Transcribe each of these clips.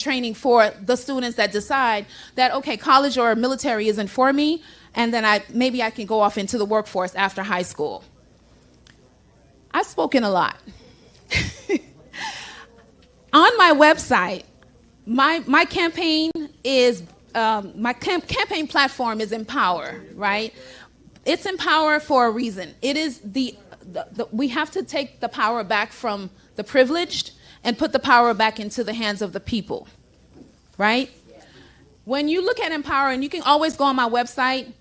training for the students that decide that, okay, college or military isn't for me, and then maybe I can go off into the workforce after high school. I've spoken a lot. On my website, my campaign is, campaign platform is Empower, right? It's Empower for a reason. It is we have to take the power back from the privileged and put the power back into the hands of the people, right? When you look at Empower, and you can always go on my website,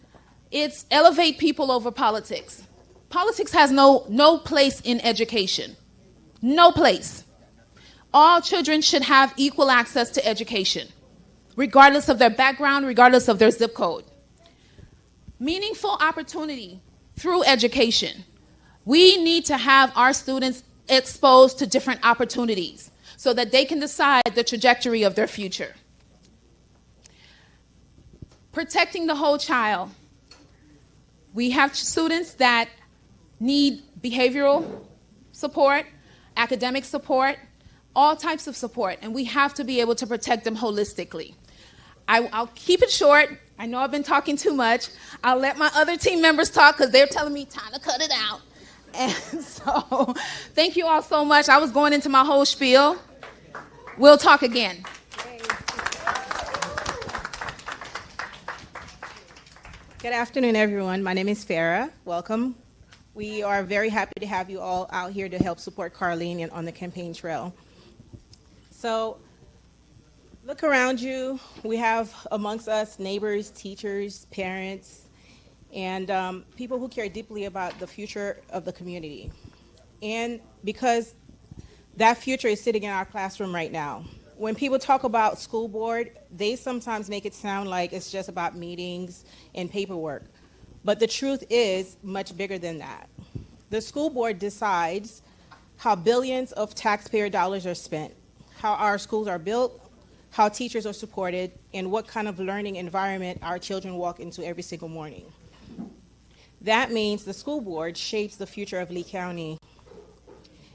it's elevate people over politics. Politics has no place in education. No place. All children should have equal access to education, regardless of their background, regardless of their zip code. Meaningful opportunity through education. We need to have our students exposed to different opportunities so that they can decide the trajectory of their future. Protecting the whole child. We have students that need behavioral support, academic support, all types of support, and we have to be able to protect them holistically. I'll keep it short. I know I've been talking too much. I'll let my other team members talk because they're telling me time to cut it out. And so thank you all so much. I was going into my whole spiel. We'll talk again. Good afternoon, everyone. My name is Farah. Welcome. We are very happy to have you all out here to help support Carline on the campaign trail. So look around you. We have amongst us neighbors, teachers, parents, and people who care deeply about the future of the community. And because that future is sitting in our classroom right now. When people talk about school board, they sometimes make it sound like it's just about meetings and paperwork. But the truth is much bigger than that. The school board decides how billions of taxpayer dollars are spent, how our schools are built, how teachers are supported, and what kind of learning environment our children walk into every single morning. That means the school board shapes the future of Lee County.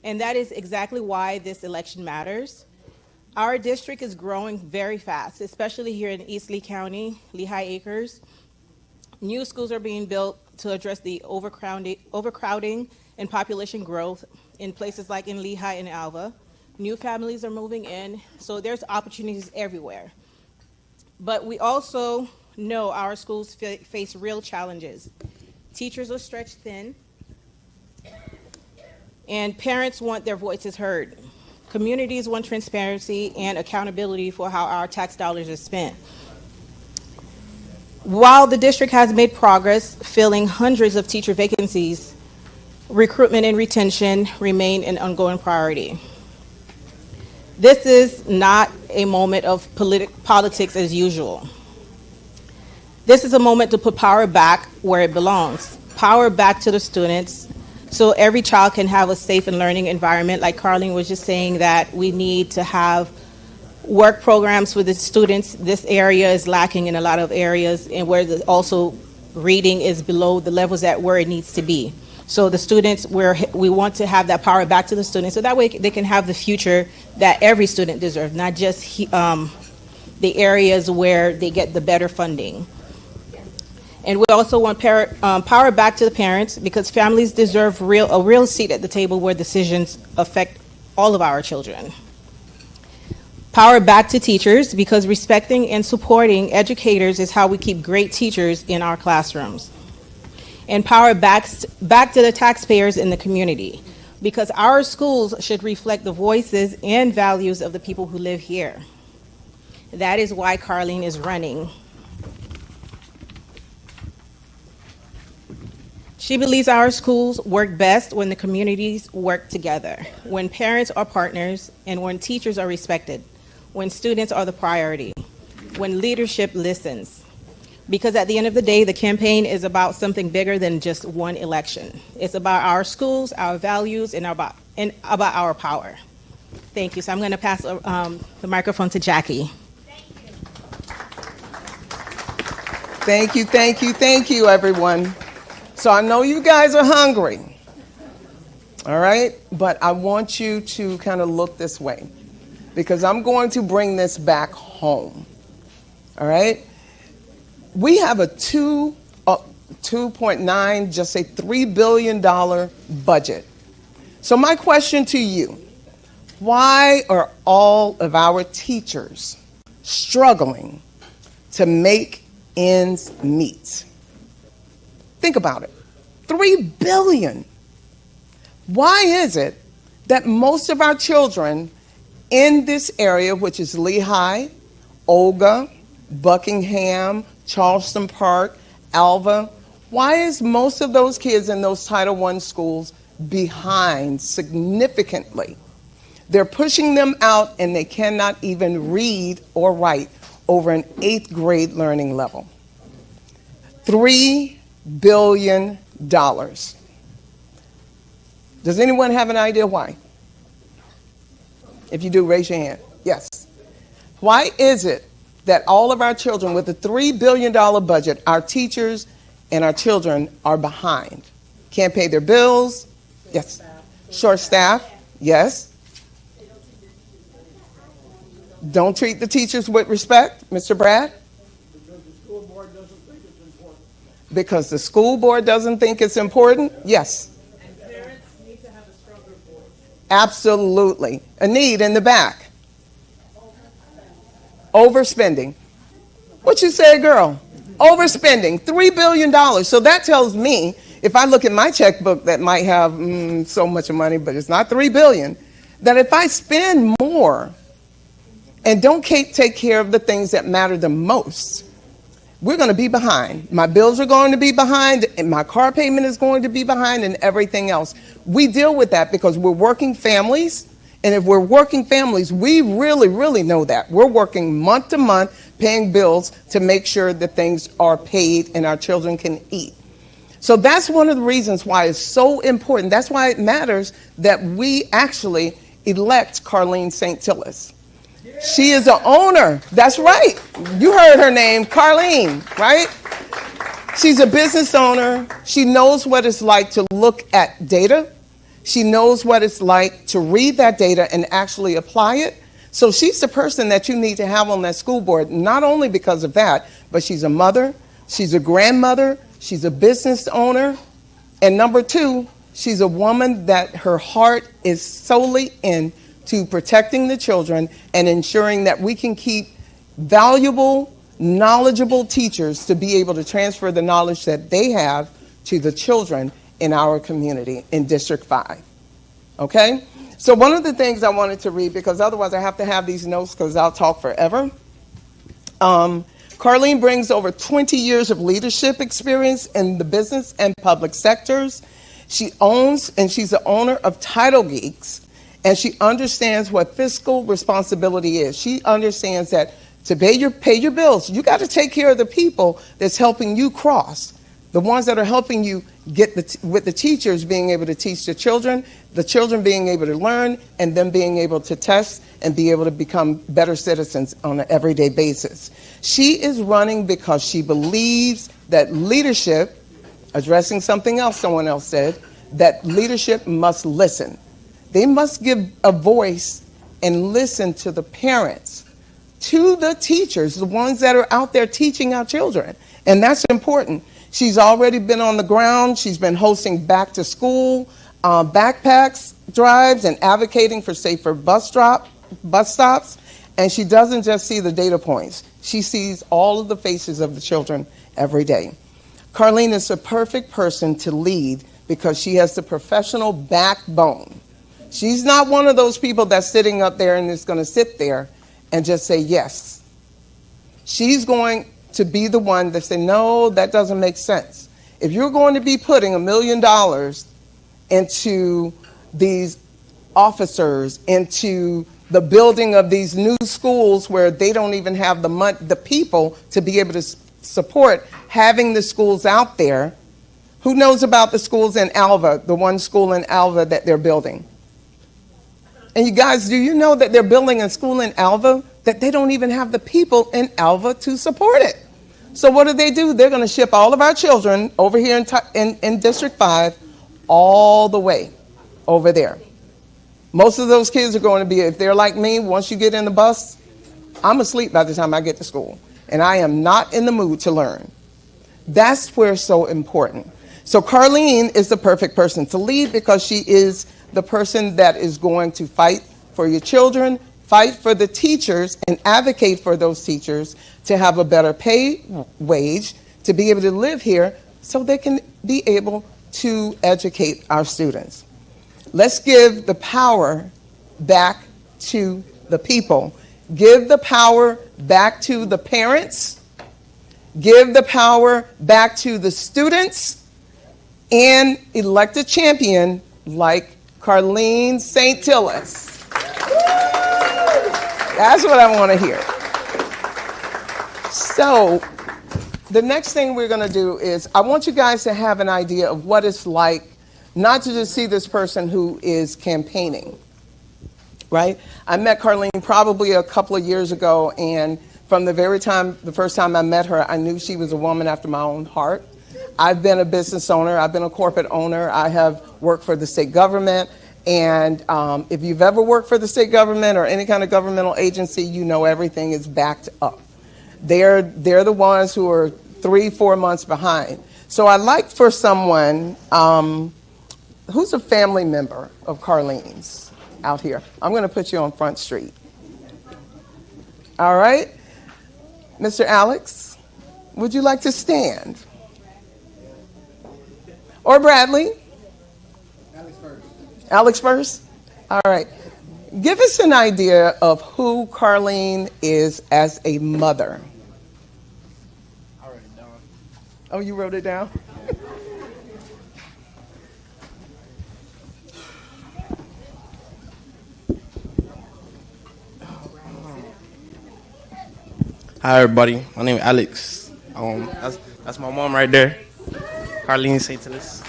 And that is exactly why this election matters. Our district is growing very fast, especially here in East Lee County, Lehigh Acres. New schools are being built to address the overcrowding and population growth in places like in Lehigh and Alva. New families are moving in, so there's opportunities everywhere. But we also know our schools face real challenges. Teachers are stretched thin, and parents want their voices heard. Communities want transparency and accountability for how our tax dollars are spent. While the district has made progress filling hundreds of teacher vacancies, recruitment and retention remain an ongoing priority. This is not a moment of politics as usual. This is a moment to put power back where it belongs, power back to the students, so every child can have a safe and learning environment. Like Carline was just saying, that we need to have work programs for the students. This area is lacking in a lot of areas, and where also reading is below the levels at where it needs to be. So the students, we want to have that power back to the students, so that way they can have the future that every student deserves, not just the areas where they get the better funding. And we also want power back to the parents, because families deserve a real seat at the table where decisions affect all of our children. Power back to teachers, because respecting and supporting educators is how we keep great teachers in our classrooms. And power back to the taxpayers in the community, because our schools should reflect the voices and values of the people who live here. That is why Carline is running. She believes our schools work best when the communities work together, when parents are partners, and when teachers are respected, when students are the priority, when leadership listens. Because at the end of the day, the campaign is about something bigger than just one election. It's about our schools, our values, and about our power. Thank you. So I'm going to pass the microphone to Jackie. Thank you, everyone. So I know you guys are hungry, all right? But I want you to kind of look this way. because I'm going to bring this back home. All right? We have a 2.9, just say $3 billion budget. So my question to you, why are all of our teachers struggling to make ends meet? Think about it. $3 billion. Why is it that most of our children in this area, which is Lehigh, Olga, Buckingham, Charleston Park, Alva, why is most of those kids in those Title I schools behind significantly? They're pushing them out and they cannot even read or write over an 8th grade learning level. $3 billion. Does anyone have an idea why? If you do, raise your hand. Yes. Why is it that all of our children with a $3 billion budget, our teachers and our children are behind? Can't pay their bills? Yes. Short staff? Yes. Don't treat the teachers with respect, Mr. Brad? Because the school board doesn't think it's important? Yes. And parents need to have a stronger voice. Absolutely. A need in the back. Overspending. What you say, girl? Overspending. $3 billion. So that tells me, if I look at my checkbook that might have so much money, but it's not $3 billion, that if I spend more and don't take care of the things that matter the most, we're going to be behind. My bills are going to be behind, and my car payment is going to be behind, and everything else. We deal with that because we're working families, and if we're working families, we really, really know that. We're working month to month, paying bills to make sure that things are paid and our children can eat. So that's one of the reasons why it's so important. That's why it matters that we actually elect Carline Saintilus. She is the owner. That's right. You heard her name, Carline, right? She's a business owner. She knows what it's like to look at data. She knows what it's like to read that data and actually apply it. So she's the person that you need to have on that school board, not only because of that, but she's a mother, she's a grandmother, she's a business owner, and number two, she's a woman that her heart is solely into protecting the children and ensuring that we can keep valuable, knowledgeable teachers to be able to transfer the knowledge that they have to the children in our community in District 5. Okay? So one of the things I wanted to read, because otherwise I have to have these notes because I'll talk forever. Carline brings over 20 years of leadership experience in the business and public sectors. She owns and she's the owner of Title Geeks, and she understands what fiscal responsibility is. She understands that to pay your bills, you got to take care of the people that's helping you cross. The ones that are helping you get with the teachers being able to teach the children being able to learn, and them being able to test and be able to become better citizens on an everyday basis. She is running because she believes that leadership, addressing something else someone else said, that leadership must listen. They must give a voice and listen to the parents, to the teachers, the ones that are out there teaching our children. And that's important. She's already been on the ground. She's been hosting back to school backpacks drives and advocating for safer bus stops. And she doesn't just see the data points. She sees all of the faces of the children every day. Carline is a perfect person to lead because she has the professional backbone. She's not one of those people that's sitting up there and is going to sit there and just say yes. She's going to be the one that say, no, that doesn't make sense. If you're going to be putting $1 million into these officers, into the building of these new schools where they don't even have the people to be able to support having the schools out there. Who knows about the schools in Alva, the one school in Alva that they're building? And you guys, do you know that they're building a school in Alva that they don't even have the people in Alva to support it? So what do? They're going to ship all of our children over here in District 5 all the way over there. Most of those kids are going to be, if they're like me, once you get in the bus, I'm asleep by the time I get to school. And I am not in the mood to learn. That's where it's so important. So Carline is the perfect person to lead because she is the person that is going to fight for your children, fight for the teachers, and advocate for those teachers to have a better pay wage, to be able to live here so they can be able to educate our students. Let's give the power back to the people. Give the power back to the parents. Give the power back to the students, and elect a champion like Carline Saintilus. That's what I want to hear. So the next thing we're going to do is I want you guys to have an idea of what it's like not to just see this person who is campaigning, right? I met Carline probably a couple of years ago, and from the first time I met her, I knew she was a woman after my own heart. I've been a business owner. I've been a corporate owner. I have worked for the state government. And if you've ever worked for the state government or any kind of governmental agency, you know everything is backed up. They're the ones who are 3-4 months behind. So I'd like for someone who's a family member of Carline's out here. I'm going to put you on Front Street. All right? Mr. Alex, would you like to stand? Or Bradley? Alex first. Alex first? All right. Give us an idea of who Carline is as a mother. I wrote it down. Oh, you wrote it down? Hi everybody, my name is Alex. That's my mom right there, Carline Saintilus.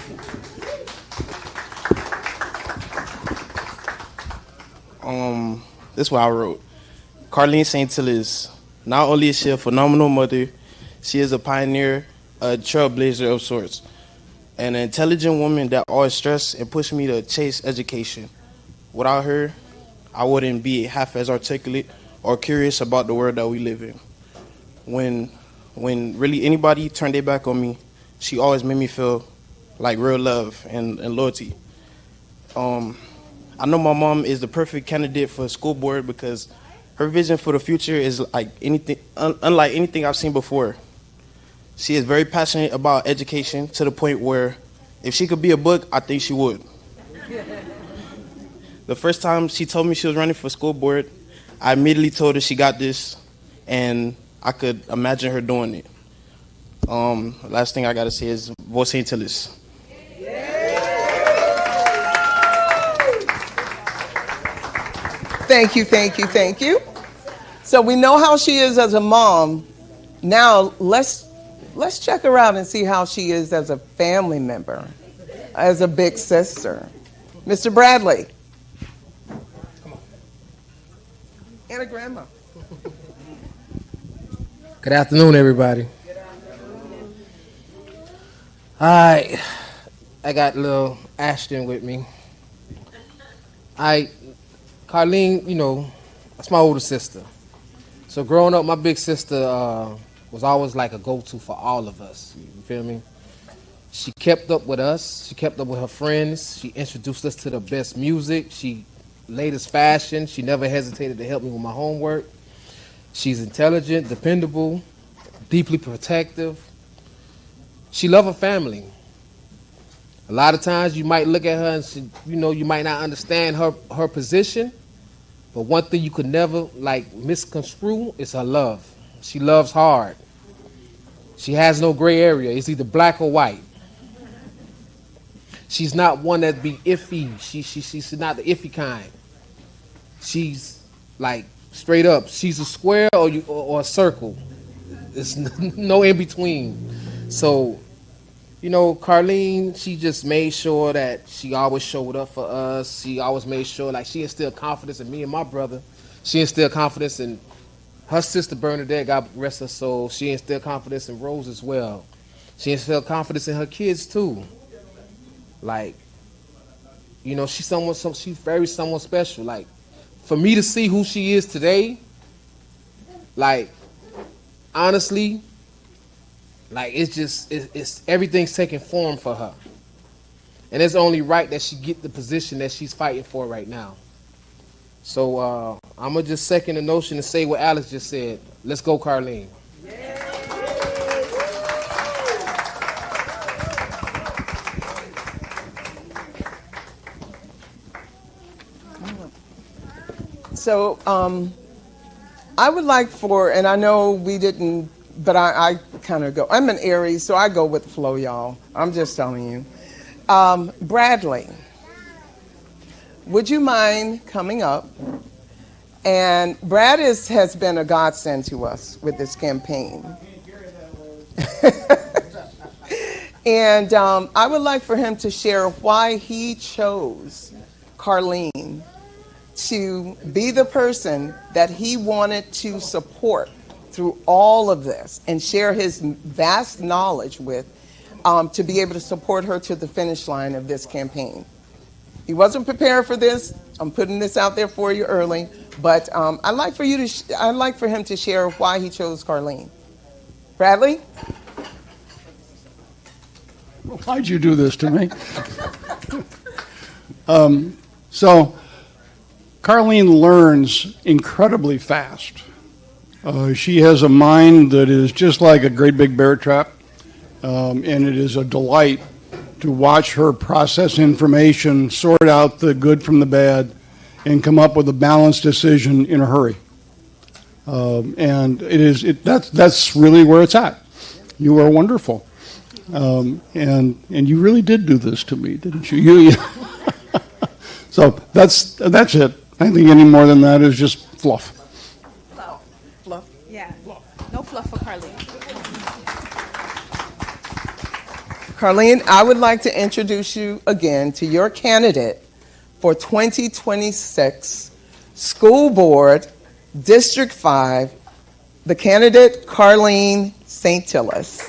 This is what I wrote. Carline Saintilus, not only is she a phenomenal mother, she is a pioneer, a trailblazer of sorts, an intelligent woman that always stressed and pushed me to chase education. Without her, I wouldn't be half as articulate or curious about the world that we live in. When really anybody turned their back on me, she always made me feel like real love and loyalty. I know my mom is the perfect candidate for school board because her vision for the future is like anything, unlike anything I've seen before. She is very passionate about education to the point where if she could be a book, I think she would. The first time she told me she was running for school board, I immediately told her she got this, and I could imagine her doing it. Last thing I gotta say is Vote Saintilus. Thank you, thank you, thank you. So we know how she is as a mom. Now let's check her out and see how she is as a family member, as a big sister. Mr. Bradley. Come on. And a grandma. Good afternoon, everybody. All right, I got little Ashton with me. Carline, you know, that's my older sister. So growing up, my big sister was always like a go-to for all of us. You feel me? She kept up with us. She kept up with her friends. She introduced us to the best music. She latest fashion. She never hesitated to help me with my homework. She's intelligent, dependable, deeply protective. She loves her family. A lot of times you might look at her and she, you might not understand her position, but one thing you could never misconstrue is her love. She loves hard. She has no gray area. It's either black or white. She's not one that be iffy. She's not the iffy kind. She's like straight up. She's a square or a circle. There's no in between. So, Carline, she just made sure that she always showed up for us. She always made sure, she instilled confidence in me and my brother. She instilled confidence in her sister Bernadette, God rest her soul. She instilled confidence in Rose as well. She instilled confidence in her kids too. You know, she's very someone special. Like, for me to see who she is today, like, honestly, like, it's everything's taking form for her. And it's only right that she get the position that she's fighting for right now. So I'm going to just second the notion and say what Alex just said. Let's go, Carline. So I would like for, and I know we didn't, but I kind of go, I'm an Aries, so I go with the flow, y'all. I'm just telling you. Bradley, would you mind coming up? And Brad has been a godsend to us with this campaign. And I would like for him to share why he chose Carline to be the person that he wanted to support through all of this and share his vast knowledge with, to be able to support her to the finish line of this campaign. He wasn't prepared for this. I'm putting this out there for you early, but I'd like for him to share why he chose Carline. Bradley? Why'd you do this to me? So Carline learns incredibly fast. She has a mind that is just like a great big bear trap, and it is a delight to watch her process information, sort out the good from the bad, and come up with a balanced decision in a hurry. And that's really where it's at. You are wonderful, and you really did do this to me, didn't you? So that's it. I think any more than that is just fluff. Fluff. Yeah. No fluff for Carline. Carline, I would like to introduce you again to your candidate for 2026 School Board District 5, the candidate Carline Saintilus.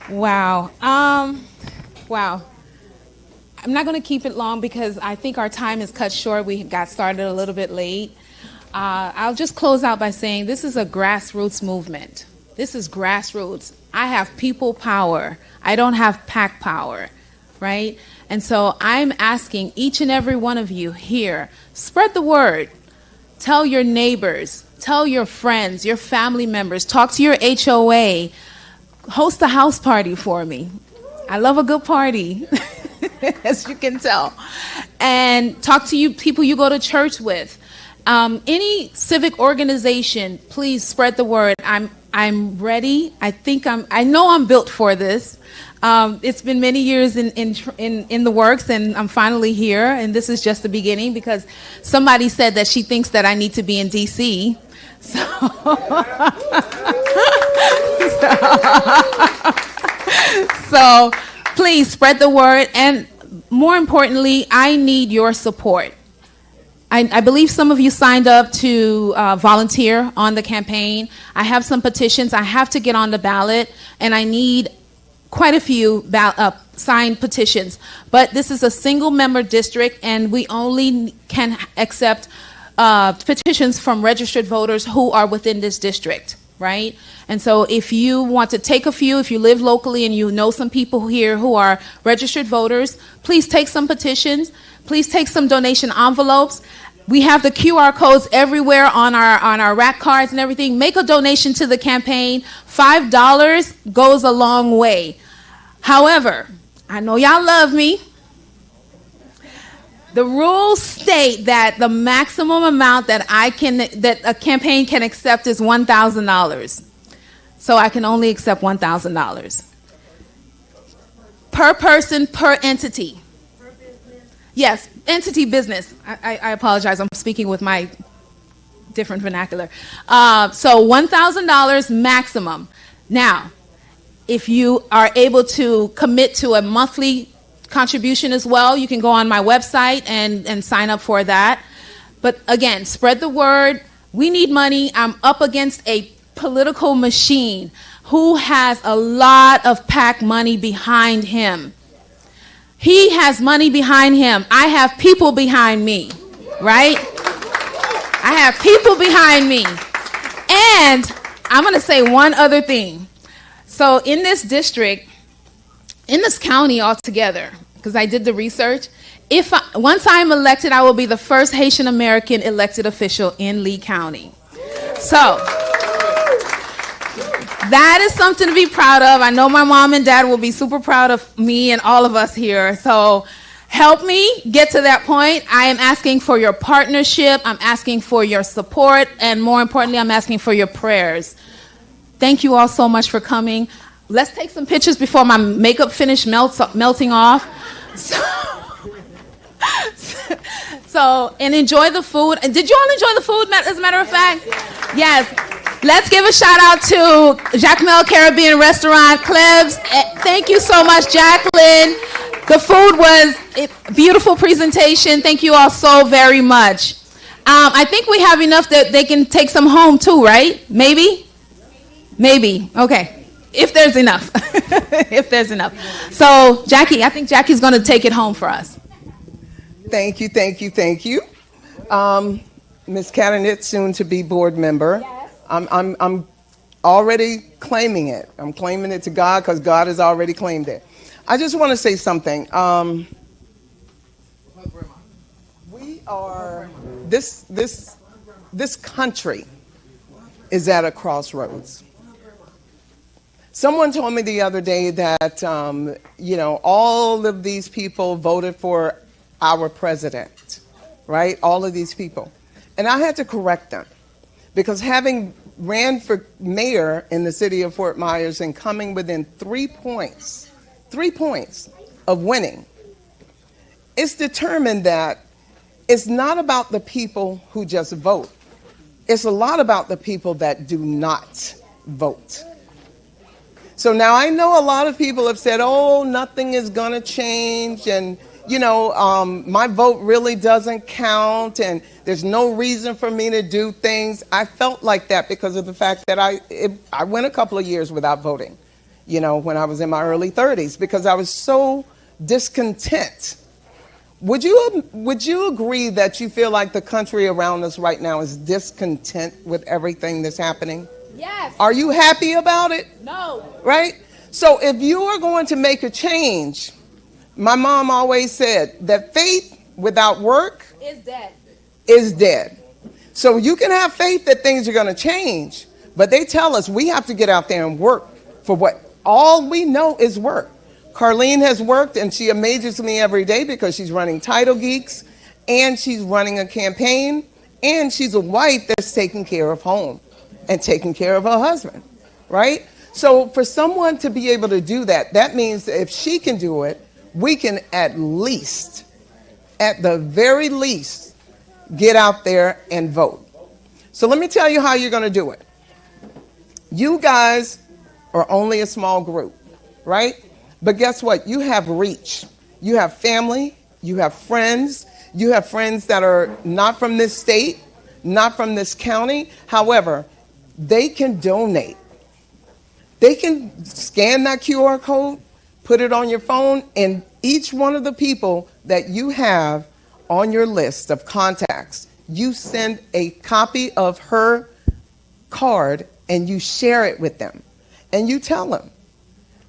Wow. Wow. I'm not going to keep it long because I think our time is cut short. We got started a little bit late. I'll just close out by saying this is a grassroots movement. This is grassroots. I have people power. I don't have pack power, right? And so I'm asking each and every one of you here, spread the word. Tell your neighbors, tell your friends, your family members, talk to your HOA, host a house party for me. I love a good party, as you can tell. And talk to people you go to church with. Any civic organization, please spread the word. I'm ready. I know I'm built for this. It's been many years in the works, and I'm finally here. And this is just the beginning because somebody said that she thinks that I need to be in DC. So please spread the word, and more importantly, I need your support. I believe some of you signed up to volunteer on the campaign. I have some petitions. I have to get on the ballot, and I need quite a few signed petitions. But this is a single-member district, and we only can accept petitions from registered voters who are within this district, right? And so if you want to take a few, if you live locally and you know some people here who are registered voters, please take some petitions. Please take some donation envelopes. We have the QR codes everywhere on our rack cards and everything. Make a donation to the campaign. $5 goes a long way. However, I know y'all love me. The rules state that the maximum amount that a campaign can accept is $1,000. So I can only accept $1,000 per person, per entity. Yes, entity business. I apologize. I'm speaking with my different vernacular. So $1,000 maximum. Now, if you are able to commit to a monthly contribution as well, you can go on my website and sign up for that. But again, spread the word. We need money. I'm up against a political machine. who has a lot of PAC money behind him. He has money behind him. I have people behind me, right? I have people behind me. And I'm going to say one other thing. So in this district, in this county altogether, because I did the research, once I'm elected, I will be the first Haitian American elected official in Lee County. So that is something to be proud of. I know my mom and dad will be super proud of me and all of us here. So help me get to that point. I am asking for your partnership. I'm asking for your support. And more importantly, I'm asking for your prayers. Thank you all so much for coming. Let's take some pictures before my makeup finishes melting off. So, and enjoy the food. Did you all enjoy the food, as a matter of fact? Yes. Let's give a shout out to Jacmel Caribbean Restaurant, Klebs. Thank you so much, Jacqueline. The food was a beautiful presentation. Thank you all so very much. I think we have enough that they can take some home too, right? Maybe? Maybe. Okay. If there's enough. If there's enough. So, Jackie, I think Jackie's going to take it home for us. Thank you, thank you, thank you. Ms. Catanit, soon to be board member. Yes. I'm already claiming it. I'm claiming it to God because God has already claimed it. I just want to say something. We are, this country is at a crossroads. Someone told me the other day that, all of these people voted for our president, right? All of these people. And I had to correct them because having ran for mayor in the city of Fort Myers and coming within 3 points of winning, it's determined that it's not about the people who just vote. It's a lot about the people that do not vote. So now I know a lot of people have said, oh, nothing is going to change and my vote really doesn't count and there's no reason for me to do things. I felt like that because of the fact that I went a couple of years without voting, when I was in my early 30s because I was so discontent. Would you agree that you feel like the country around us right now is discontent with everything that's happening? Yes. Are you happy about it? No. Right? So if you are going to make a change, my mom always said that faith without work is dead. So you can have faith that things are going to change, but they tell us we have to get out there and work for what all we know is work. Carline has worked and she amazes me every day because she's running Title Geeks and she's running a campaign and she's a wife that's taking care of home and taking care of her husband, right? So for someone to be able to do that, that means that if she can do it, we can at the very least, get out there and vote. So let me tell you how you're going to do it. You guys are only a small group, right? But guess what? You have reach. You have family. You have friends. You have friends that are not from this state, not from this county. However, they can donate. They can scan that QR code, put it on your phone, and each one of the people that you have on your list of contacts, you send a copy of her card and you share it with them. And you tell them,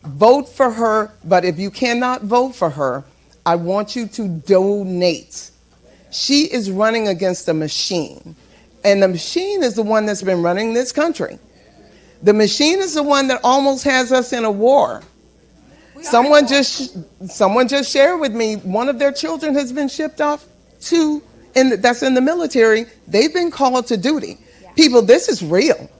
vote for her, but if you cannot vote for her, I want you to donate. She is running against a machine. And the machine is the one that's been running this country. The machine is the one that almost has us in a war. Someone just shared with me one of their children has been shipped off that's in the military. They've been called to duty. Yeah. People, this is real.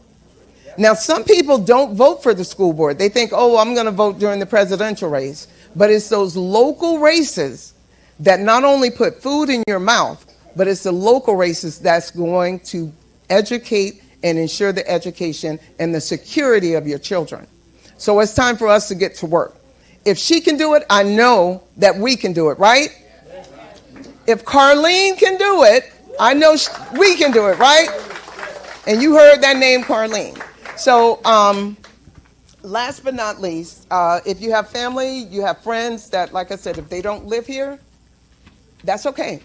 Now, some people don't vote for the school board. They think, oh, I'm going to vote during the presidential race. But it's those local races that not only put food in your mouth, but it's the local races that's going to educate and ensure the education and the security of your children. So it's time for us to get to work. If she can do it, I know that we can do it, right? If Carline can do it, I know we can do it, right? And you heard that name, Carline. So last but not least, if you have family, you have friends that, like I said, if they don't live here, that's okay.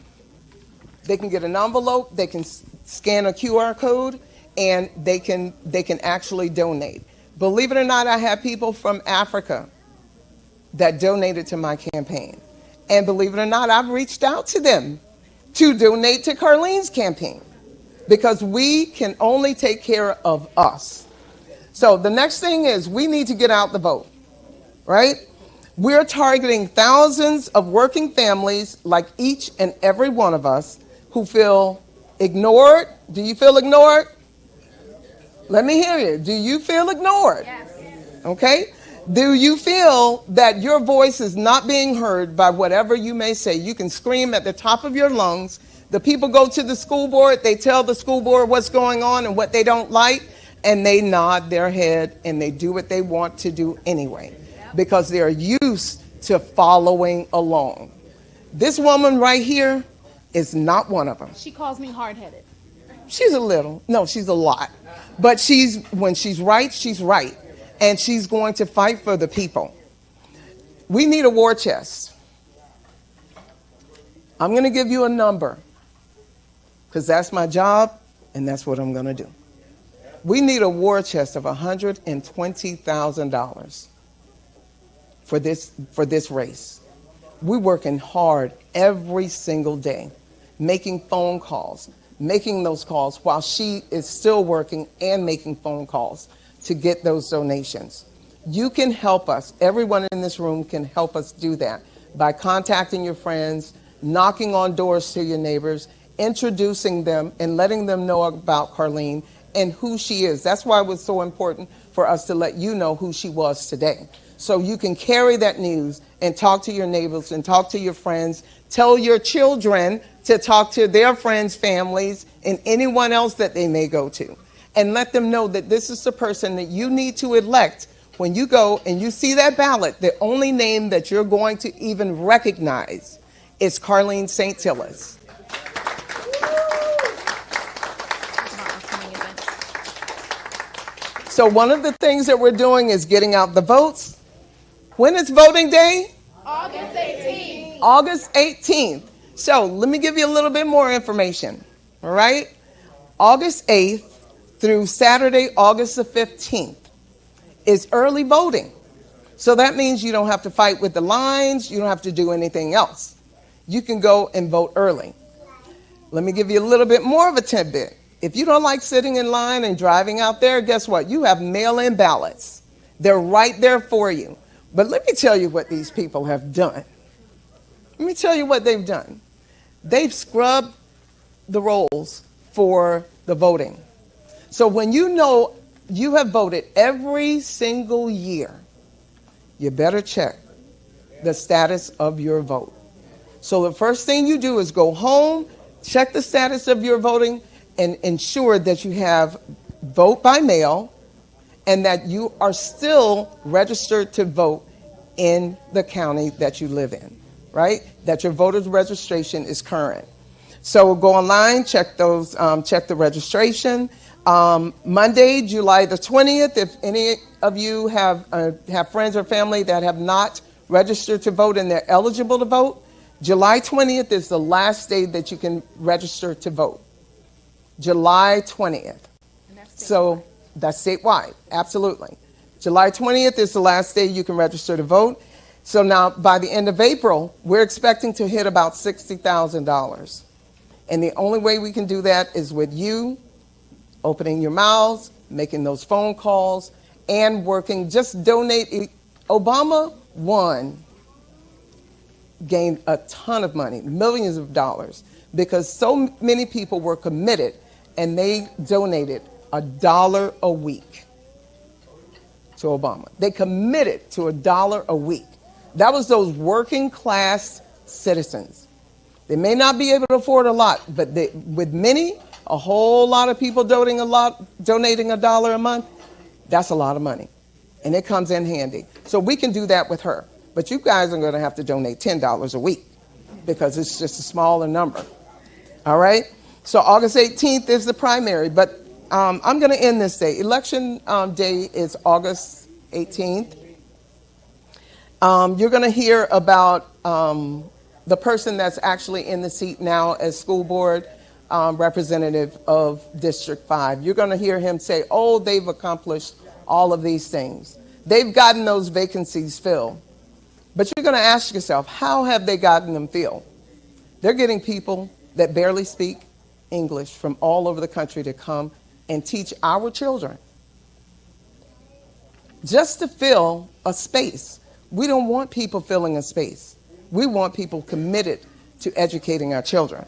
They can get an envelope, they can scan a QR code, and they can actually donate. Believe it or not, I have people from Africa that donated to my campaign. And believe it or not, I've reached out to them to donate to Carline's campaign because we can only take care of us. So the next thing is we need to get out the vote, right? We're targeting thousands of working families like each and every one of us who feel ignored. Do you feel ignored? Let me hear you. Do you feel ignored? Yes. Okay. Do you feel that your voice is not being heard by whatever you may say? You can scream at the top of your lungs. The people go to the school board. They tell the school board what's going on and what they don't like, and they nod their head and they do what they want to do anyway because they're used to following along. This woman right here is not one of them. She calls me hard-headed. She's a little. No, she's a lot. But when she's right, she's right. And she's going to fight for the people. We need a war chest. I'm going to give you a number because that's my job and that's what I'm going to do. We need a war chest of $120,000 for this race. We're working hard every single day, making phone calls, making those calls while she is still working and making phone calls to get those donations. You can help us. Everyone in this room can help us do that by contacting your friends, knocking on doors to your neighbors, introducing them and letting them know about Carline and who she is. That's why it was so important for us to let you know who she was today. So you can carry that news and talk to your neighbors and talk to your friends. Tell your children to talk to their friends, families, and anyone else that they may go to. And let them know that this is the person that you need to elect. When you go and you see that ballot, the only name that you're going to even recognize is Carline Saintilus. So one of the things that we're doing is getting out the votes. When is voting day? August 18th. August 18th. So let me give you a little bit more information. All right? August 8th through Saturday, August the 15th is early voting. So that means you don't have to fight with the lines. You don't have to do anything else. You can go and vote early. Let me give you a little bit more of a tidbit. If you don't like sitting in line and driving out there, guess what? You have mail-in ballots. They're right there for you. But let me tell you what these people have done. Let me tell you what they've done. They've scrubbed the rolls for the voting. So when you know you have voted every single year, you better check the status of your vote. So the first thing you do is go home, check the status of your voting, and ensure that you have vote by mail and that you are still registered to vote in the county that you live in, right? That your voter's registration is current. So go online, check those, check the registration. Monday, July the 20th, if any of you have friends or family that have not registered to vote and they're eligible to vote, July 20th is the last day that you can register to vote. July 20th. So that's statewide, absolutely. July 20th is the last day you can register to vote. So now by the end of April, we're expecting to hit about $60,000. And the only way we can do that is with you opening your mouths, making those phone calls, and working. Just donate. Obama won, gained a ton of money, millions of dollars, because so many people were committed and they donated $1 a week to Obama. They committed to $1 a week. That was those working class citizens. They may not be able to afford a lot, but with many, a whole lot of people donating $1 a month, that's a lot of money. And it comes in handy. So we can do that with her. But you guys are going to have to donate $10 a week because it's just a smaller number. All right? So August 18th is the primary. But I'm going to end this day. Election day is August 18th. You're going to hear about the person that's actually in the seat now as school board representative of District 5. You're going to hear him say, oh, they've accomplished all of these things. They've gotten those vacancies filled. But you're going to ask yourself, how have they gotten them filled? They're getting people that barely speak English from all over the country to come and teach our children just to fill a space. We don't want people filling a space. We want people committed to educating our children.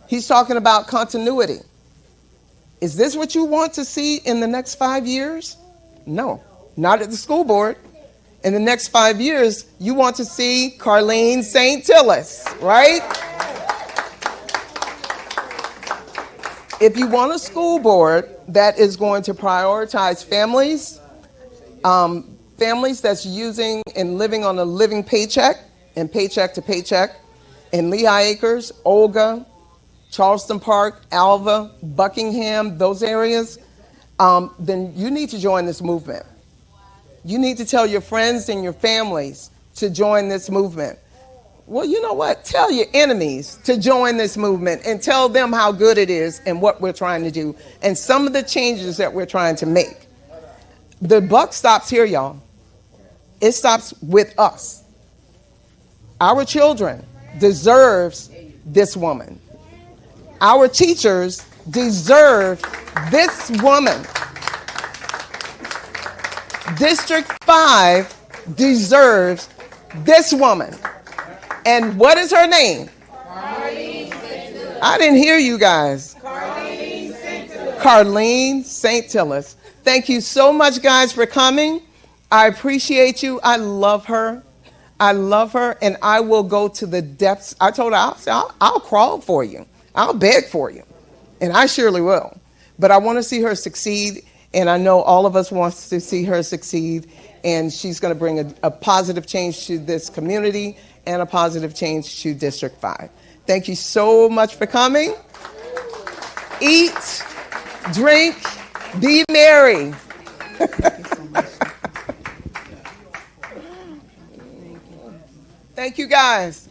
He's talking about continuity. Is this what you want to see in the next 5 years? No, not at the school board. In the next 5 years, you want to see Carline Saintilus, right? If you want a school board that is going to prioritize families, families that's using and living on a living paycheck and paycheck to paycheck in Lehigh Acres, Olga, Charleston Park, Alva, Buckingham, those areas, then you need to join this movement. You need to tell your friends and your families to join this movement. Well, you know what? Tell your enemies to join this movement and tell them how good it is and what we're trying to do and some of the changes that we're trying to make. The buck stops here, y'all. It stops with us. Our children deserves this woman. Our teachers deserve this woman. District 5 deserves this woman. And what is her name? Carline Saintilus. I didn't hear you guys. Carline Saintilus. Carline Saintilus. Thank you so much, guys, for coming. I appreciate you. I love her. I love her, and I will go to the depths. I told her, I'll crawl for you. I'll beg for you, and I surely will. But I want to see her succeed, and I know all of us want to see her succeed, and she's going to bring a positive change to this community and a positive change to District 5. Thank you so much for coming. Eat, drink, be merry. Thank you, guys.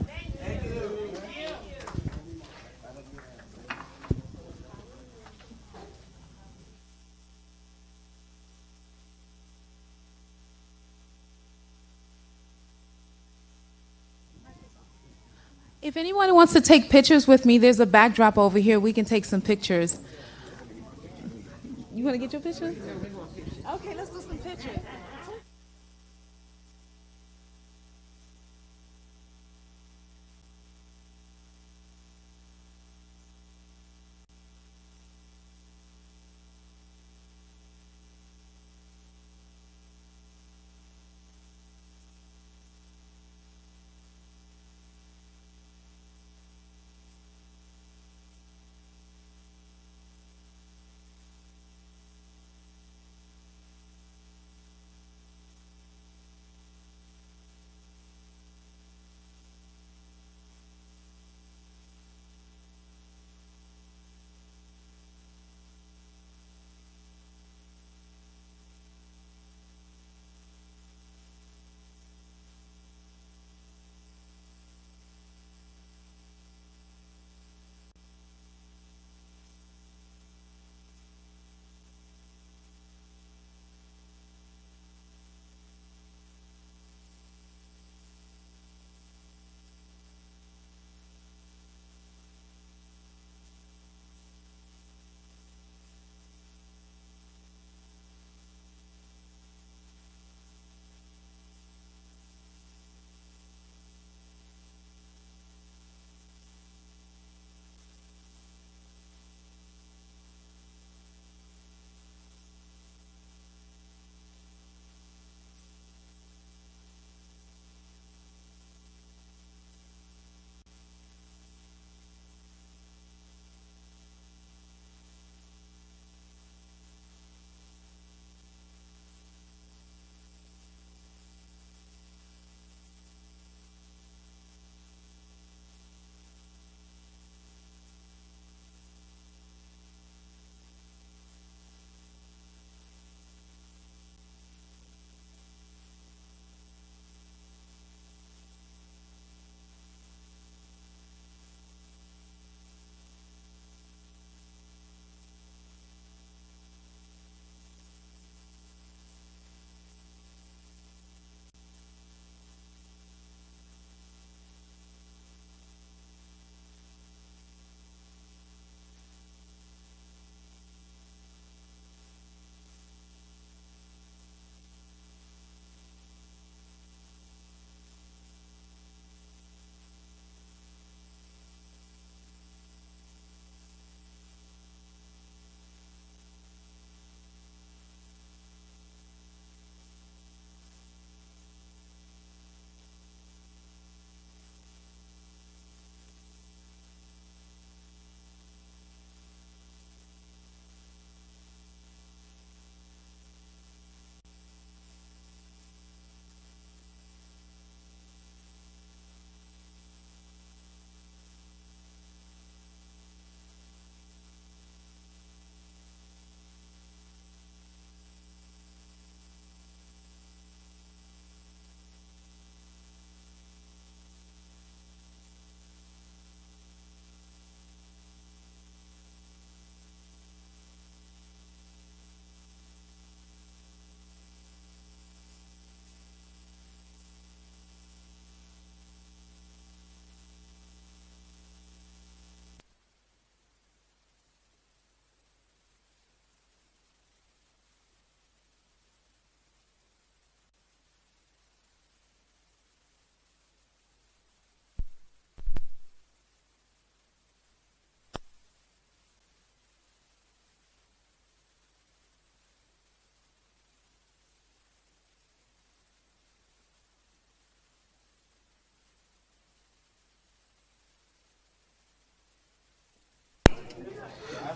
If anyone wants to take pictures with me, there's a backdrop over here. We can take some pictures. You want to get your picture? Okay, let's do some pictures.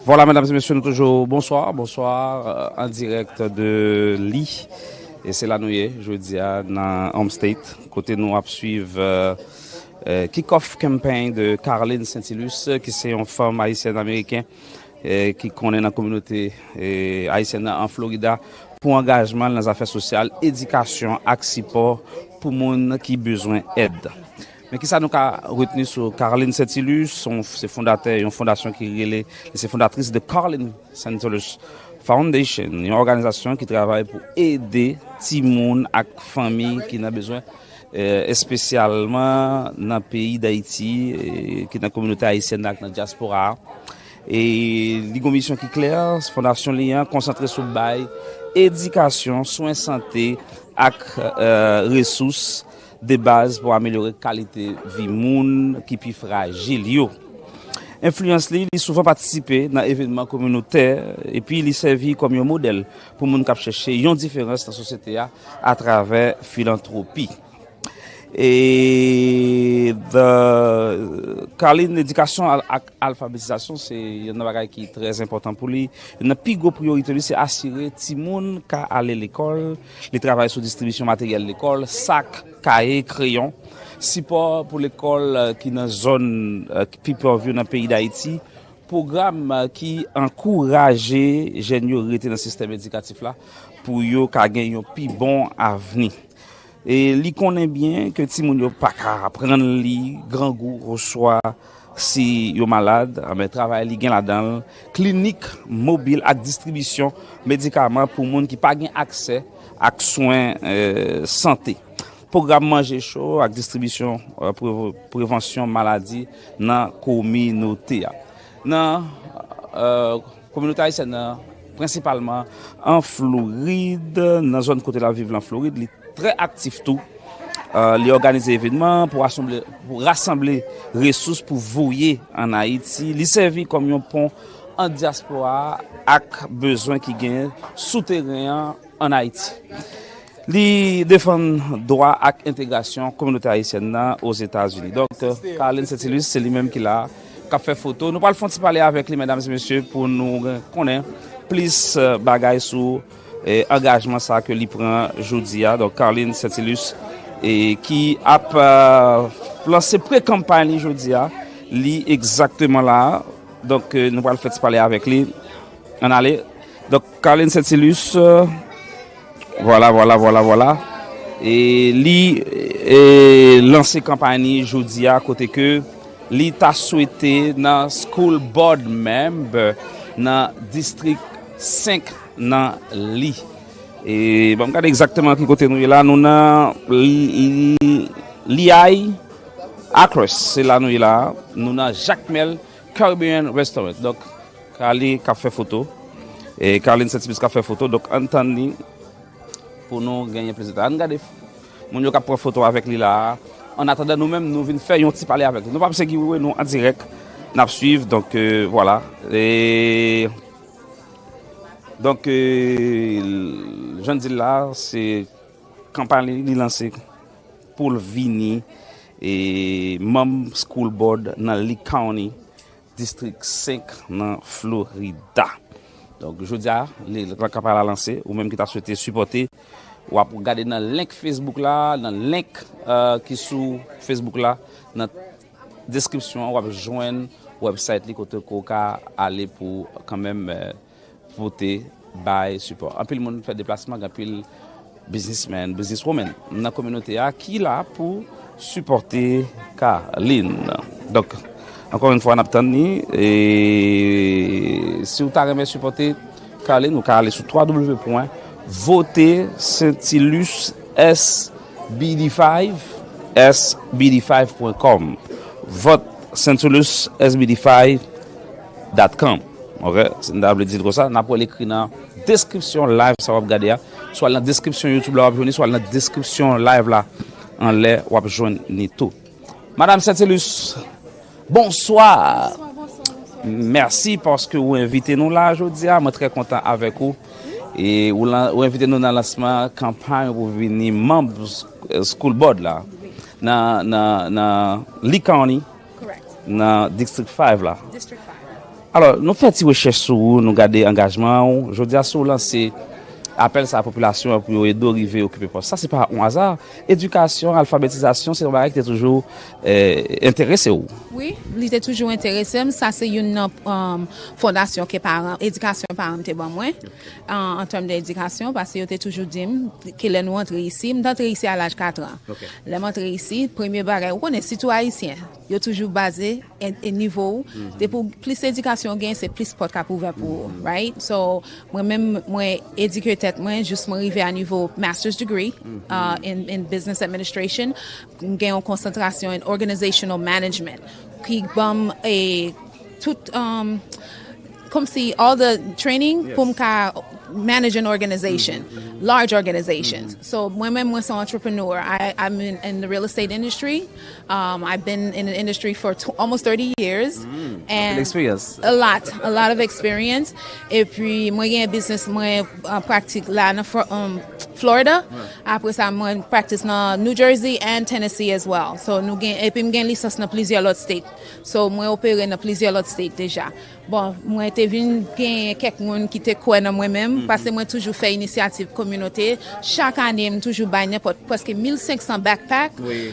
Voilà, mesdames et messieurs, nous toujours bonsoir, en direct de Lee. Et c'est là nous y est, je dis à dans Home State. Côté nous à suivre kickoff campaign de Carline Saintilus, qui c'est une femme haïtienne américaine qui connaît la communauté haïtienne en Florida pour engagement dans les affaires sociales, éducation, et support pour les gens qui ont besoin d'aide. Mais qui ça nous a retenu sur Carline Saintilus, c'est fondateur, une fondation c'est fondatrice de Carline Saintilus Foundation, une organisation qui travaille pour aider les gens et les familles qui ont besoin, spécialement dans le pays d'Haïti, qui est dans la communauté haïtienne, dans la diaspora. Et une mission qui est claire, cette fondation est concentrée sur le éducation, soins santé et ressources de base pour améliorer la qualité de vie moun qui plus fragile. Influence li souvent participer dans événements communautaires et puis il servi comme un modèle pour moun qui chercher une différence dans la société à travers philanthropie. Et Carline, l'éducation à l'alphabétisation, c'est un bagage qui est très important pour lui. Une plus grosse priorité, c'est assurer que les gens qui aller à l'école, les travaillent sur distribution matérielle de l'école, sac, cahier, crayon, support pour l'école qui est dans la zone qui peut vivre dans le pays d'Haïti, programme qui encourage les jeunes à rester dans le système éducatif là pour qu'ils gagnent un plus bon avenir. Et li connaît bien que ti moun yo pas ka prendre li grand goût reçoit si yo malade, mais travail li gen là-dedans clinique mobile avec distribution médicaments pour moun qui pas gen accès à soins santé. Programme manger chaud avec distribution prévention maladie dans communauté. Dans communauté haïtienne principalement en Floride, dans la zone côté la vivre en Floride, li très actif tout. Les organiser événements pour rassembler ressources pour voyer en Haïti. Les servir comme un pont en diaspora avec besoin qui gagne souterrain en Haïti. Les défendre droit et intégration communauté haïtienne aux États-Unis. Donc, Carline Saintilus, c'est lui-même qui a fait photo. Nous allons parler avec les mesdames et messieurs pour nous connaître plus bagaille sur engagement ça que lui prend Jodia, donc Carline Saintilus, et qui a lancé pré-campagne Jodia, lui exactement là. Donc nous allons faire parler avec lui. On allait. Donc Carline Saintilus, voilà. Et lui lancé campagne Jodia côté que lui t'a souhaité dans school board member dans district 5 dans li. Et bon, regardez exactement qui côté nous là, nous na l'II Across, c'est là nous là, nous na Jacques Mel Caribbean Restaurant. Donc Carly qui a fait photo et Carline Saintilus qui a fait photo, donc entendez pour nous gagner plaisir. Regardez mon yo qui prend photo avec lui là. En attendant nous-mêmes nous venons faire un petit parler avec lui. Nous pas seguir nous en direct, n'a suivre donc voilà. Et donc, je dis là, c'est campagne lancée pour le vini et Mom School Board dans Lee County, District 5 dans Florida. Donc, je dis à la campagne a lancé, ou même qui t'a souhaité supporter, ou à regarder dans le link Facebook là, dans le link qui est sur Facebook là, dans la description, ou à joindre le website, côté Coca, aller pour quand même. Voter, buy, support. Un peu le monde fait déplacement, un peu le businessman, businesswoman dans la communauté qui est là pour supporter Carline. Donc, encore une fois, on attend et si vous avez supporter Carline, vous pouvez aller sur www.voter-saintilus-sbd5.com. Vote Saintilus SBD5.com. OK, c'est d'abord dire comme ça, n'a pas l'écrit dans description live ça va regarder soit dans la description YouTube là va soit dans la description live là en l'air ou va joindre tout. Madame Saintilus, bonsoir. Merci parce que vous invitez nous là aujourd'hui, moi très content avec vous et vous invitez nous dans le lancement campagne pour venir membre school board là dans Lee County. Correct. Dans District 5 là. District 5. Alors, nous faisons une recherche sur vous, nous gardons engagement. Je dis à ce lancer appel à la population pour aider à arriver à occuper poste. Ça, c'est pas un hasard. Éducation, alphabétisation, c'est un bagage qui est toujours intéressé. Oui, il était toujours intéressé. Ça, c'est une fondation qui est par éducation par moi en termes d'éducation parce que j'étais toujours dit que les nous entrés ici, je suis ici à l'âge de 4 ans. Okay. Les entrés ici, premier bagage, on est surtout haïtien. Ils toujours basé et niveau. Pour plus d'éducation gain, c'est plus porte cap ouvert pour, right? So moi-même moi éduqué tête moi juste m'arriver à niveau master's degree in business administration, gain en concentration in organizational management. Qui bam et tout comme si all the training pour manage an organization, large organizations. So moi-même, moi, I'm an entrepreneur. I'm in the real estate industry. I've been in the industry for almost 30 years. And experience. A lot of experience. Et puis, moi, j'ai un business, moi, pratique là, dans Florida. Après ça, moi, practice dans New Jersey and Tennessee as well. So, nous gain, et puis, j'ai une licence dans plusieurs autres states. So, moi, opéré dans plusieurs autres states déjà. Bon, moi, j'étais venu gagner quelqu'un qui était quoi dans moi-même, parce que moi, toujours fait initiative communauté. Chaque année, je toujours bail n'importe presque 1500 backpacks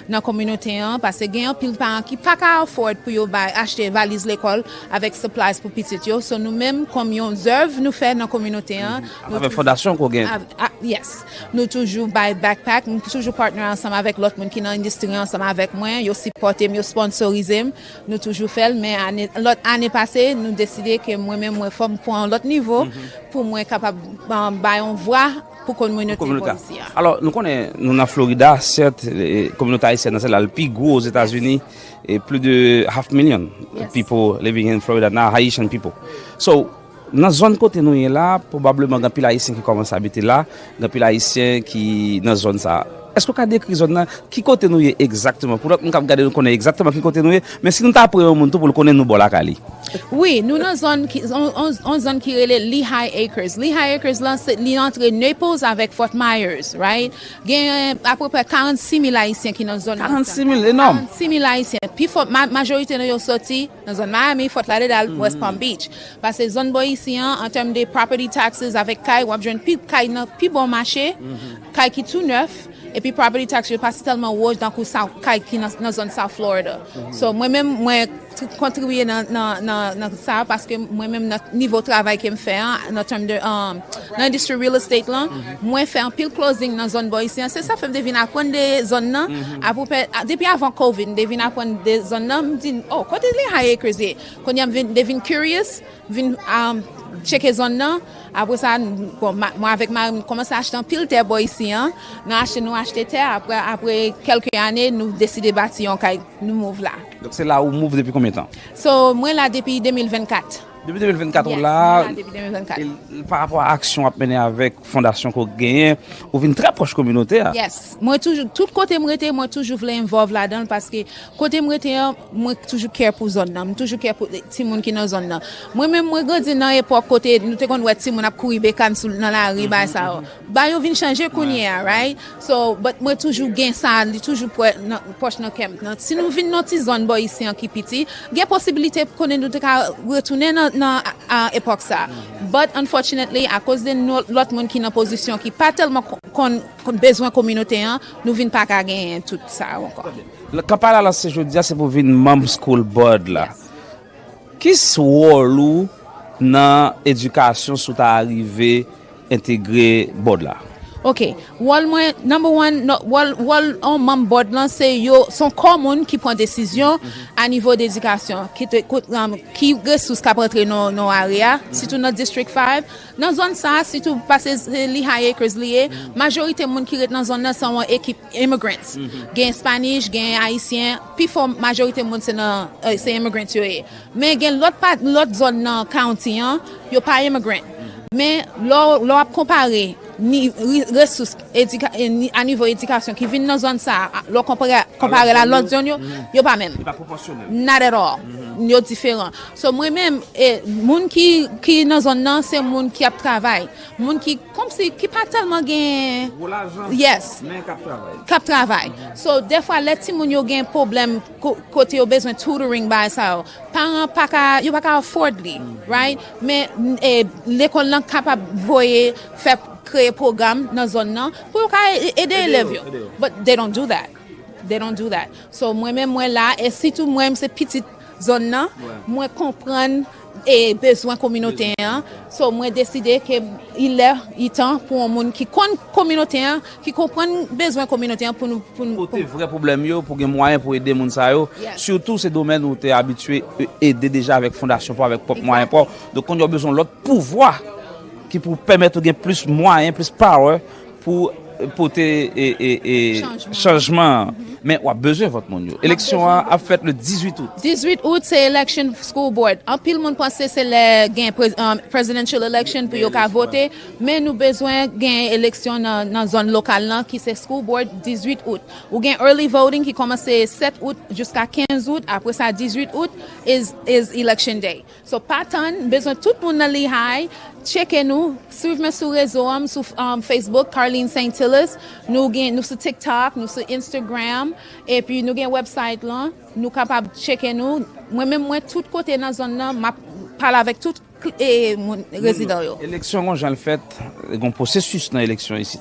dans la communauté, parce que gagne pile parents qui pas qu'à afford pour acheter valise l'école avec supplies pour petit yo. So nous-mêmes, comme yon œuvre nous fait dans la communauté. Avec fondation qu'on gagne. Yes. Nous toujours buy backpack, nous toujours partner ensemble avec l'autre monde qui dans l'industrie ensemble avec moi, yo supporter, yo sponsoriser, nous toujours fait, mais l'autre année passée, nous décidé que moi-même moi forme pour un autre niveau pour moi capable bailler on voix pour communauté ici. Alors nous connaissons nous en Florida certes les communautés haïtiennes c'est la plus gros aux États-Unis et plus de 500,000 people living in Florida now Haitian people. So dans zone côté nous est là probablement grand pile haïtien qui commence à habiter là, grand pile haïtien qui dans zone ça. Est-ce que vous avez décrit zone qui côté nous est exactement pour nous regarder nous connaît exactement qui côté nous est mais si nous t'apprenons au monde pour le connaître nous bon la Cali. Oui, nous dans zone qui zone qui relève Lehigh Acres. Lehigh Acres là c'est entre Naples avec Fort Myers, right? Gain à peu près 46,000 haïtiens qui dans zone. 46,000 énorme. 46,000 haïtiens. Puis majorité de yo sorti dans zone Miami, Fort Lauderdale, West Palm Beach. Parce que zone boy ici en termes de property taxes avec kay ou jeune puis bon marché, kay qui tout neuf. Et puis property tax je passe tellement haut dans le South qui dans zone South Florida. So moi-même moi contribuer dans ça parce que moi-même notre niveau de travail que me fait en termes de dans l'industrie real estate là, moi faire un pile closing dans zone boy ici, c'est ça fait deviner apprendre des zones là à peu près depuis avant Covid, deviner apprendre des zones là, me dit oh côté les high acres quand y devine curious, vinn checker zone là. Après ça, bon, moi avec ma commence à acheter un pile terre boy ici, nous acheter terre après quelques années nous décider bâtir nous move là. Donc c'est là où move depuis combien de temps? So moi là depuis 2024. Depuis 2024 là, depuis 2024. Par rapport à l'action à mener avec fondation qu'on gagne, on vient très proche communauté. Yes, moi toujours tout côté moi toujours voulais involve là-dedans parce que côté moi toujours care pour zone là, toujours care pour ti moun qui dans zone là. Moi même moi grandi dans époque côté nous te connait ti moun a courir bécan dans la rue ba ça. Ba yo vinn changer kounya, right? So but moi toujours gain ça, toujours proche dans camp. Si nous vinn dans ti zone boy ici en qui petit, gain possibilité pour connait nous te retourner dans époque ça. But unfortunately, à cause de l'autre monde qui dans position qui pas tellement besoin communautaire, nous vinn pas qu'à gagner tout ça encore. Le campagne là c'est je dis c'est pour venir mom school board là. Qui soit dans éducation sous ta arrivé intégrer board là. OK. Number one, on membre board là c'est yo son commune qui prend décision à niveau d'éducation qui ressources qui rentrer dans area, surtout dans district 5. Dans zone ça, surtout parce que Lehigh Acres lié, majorité monde qui est dans zone là sont équipe immigrants. Gain Spanish, gain haïtien, puis for majorité monde c'est immigrants yo. Mais gain l'autre zone dans county yo pas immigrant. Mais l'on comparer ni ressources à niveau éducation qui viennent dans zone ça l'on comparer à l'autre zone yo pas même. Pas proportionnel. Not at all. yo différent. So moi-même moun qui dans zone nan c'est moun qui a travail. Moun qui comme si qui pas tellement gain yes, cap travail. So des fois les ti moun yo gain problème côté yo besoin tutoring by ça. Parents pas ka yo pas ka afford li, right? Mais l'école là capable voyer faire créer programme dans zone nan pour aider élèves. But they don't do that. They don't do that. So moi-même moi là et si tout moi c'est petite zone là, moi comprendre et besoin communautaire. So moi décider que il est temps pour un monde qui connaît communautaire, qui comprend besoin communautaire pour nous vrai problème yo pour gagner moyen pour aider moun sa yo. Surtout ces domaines où tu es habitué aider déjà avec fondation pas avec propre moyen pas. Donc on a besoin de l'autre pouvoir qui pour permettre de gagner plus moyens, plus power pour porter changement. Mais on a besoin de votre monde. L'élection a fait le 18 août. 18 août, c'est election school board. En pile monde pense que c'est le presidential election pour yoka voter, mais nous besoin gain élection dans zone locale là qui c'est school board 18 août. Ou gain early voting qui commence 7 août jusqu'à 15 août, après ça 18 août is election day. So pas tant besoin tout monde dans li high. Checkez-nous, suivez-moi sur réseau, sur Facebook, Carline Saintilus, nous sur TikTok, nous sur Instagram, et puis nous avons un website là, nous sommes capables de checker nous. Moi-même, tout côté dans la zone là, je parle avec tout mon résident. L'élection, j'en fait, un processus dans l'élection ici.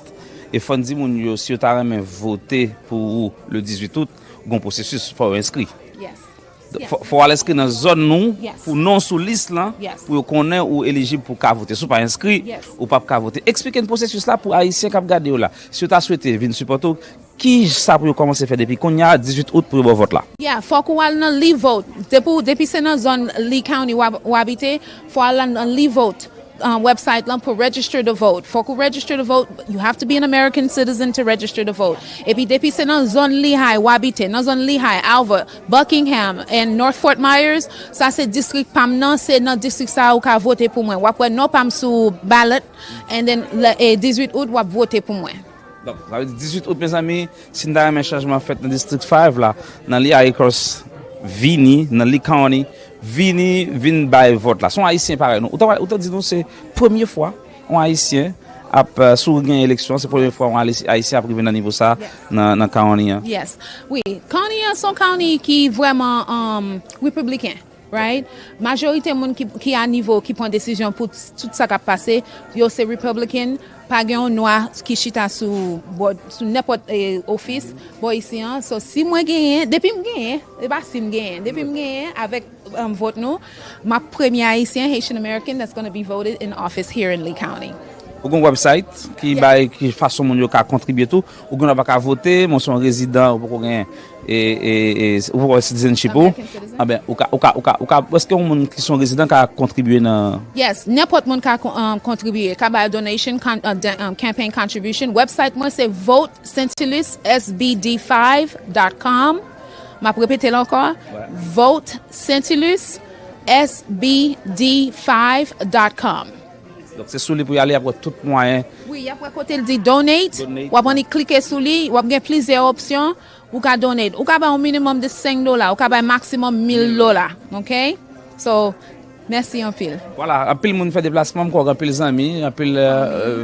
Et faut dire, si vous avez voté pour le 18 août, un processus, il faut inscrire. Yes. Faut aller inscrire dans zone nous pour non sous liste là pour connaître ou éligible pour voter. Si pas inscrit ou pas voter. Expliquez le processus là pour haïtien qui regarder là. Si tu as souhaité venir supporter qui ça pour commencer faire depuis qu'on y a 18 août pour le vote là. Yeah, faut qu'on aille dans le vote. Depuis c'est dans zone Lee County où habiter, faut aller dans le vote. Website for register to vote. For to register to vote, you have to be an American citizen to register to vote. Et puis depuis c'est dans zone Lehigh, Wabite, dans zone Lehigh, Alva, Buckingham and North Fort Myers, ça c'est district pam non, c'est dans district ça ou ka voter pour moi. Wapwe non pam sous ballot and then le 18 août wap voter pour moi. Donc, ça veut dire 18 août mes amis, si nous avons un changement fait dans district 5 là, dans Lehigh Cross, Vini, dans Lee County, vini by vote là. Son haïtien pareil nous. Autant dire nous c'est première fois on haïtien a sous gain élection, c'est première fois on haïtien a privé dans niveau ça dans county. Yes. Oui, county sont county qui vraiment républicain. Right? Majorité monde qui à niveau qui prend décision pour tout ça qui a passé, yo c'est Republican, pas gain noir qui chita sous n'importe office, boy ici so si moi gagne depuis me gagne, et pas si me gagne, depuis me gagne avec vote nous, ma premier haïtien Haitian American that's going to be voted in office here in Lee County. Ou gon website qui façon mon yo ka contribuer tout, ou gon pas ka voter, mon son résident ou pour gain ou citizenship ou ah ben ou ka est-ce que moun qui sont résidents ka contribuer dans Yes, n'importe monde ka contribuer, ka ba donation campaign contribution. Website moi c'est votesaintilussbd5.com. M'a répéter encore. votesaintilussbd5.com. Donc c'est sur lui pour y aller après tout moyen. Oui, après côté il dit donate, ou après cliquer sur lui, ou après plusieurs options, ou ka donate. Ou ka ba un minimum de $5, ou ka ba maximum $1,000, OK? So merci en pile. Voilà, un pile monde fait déplacement, encore un pile amis, un pile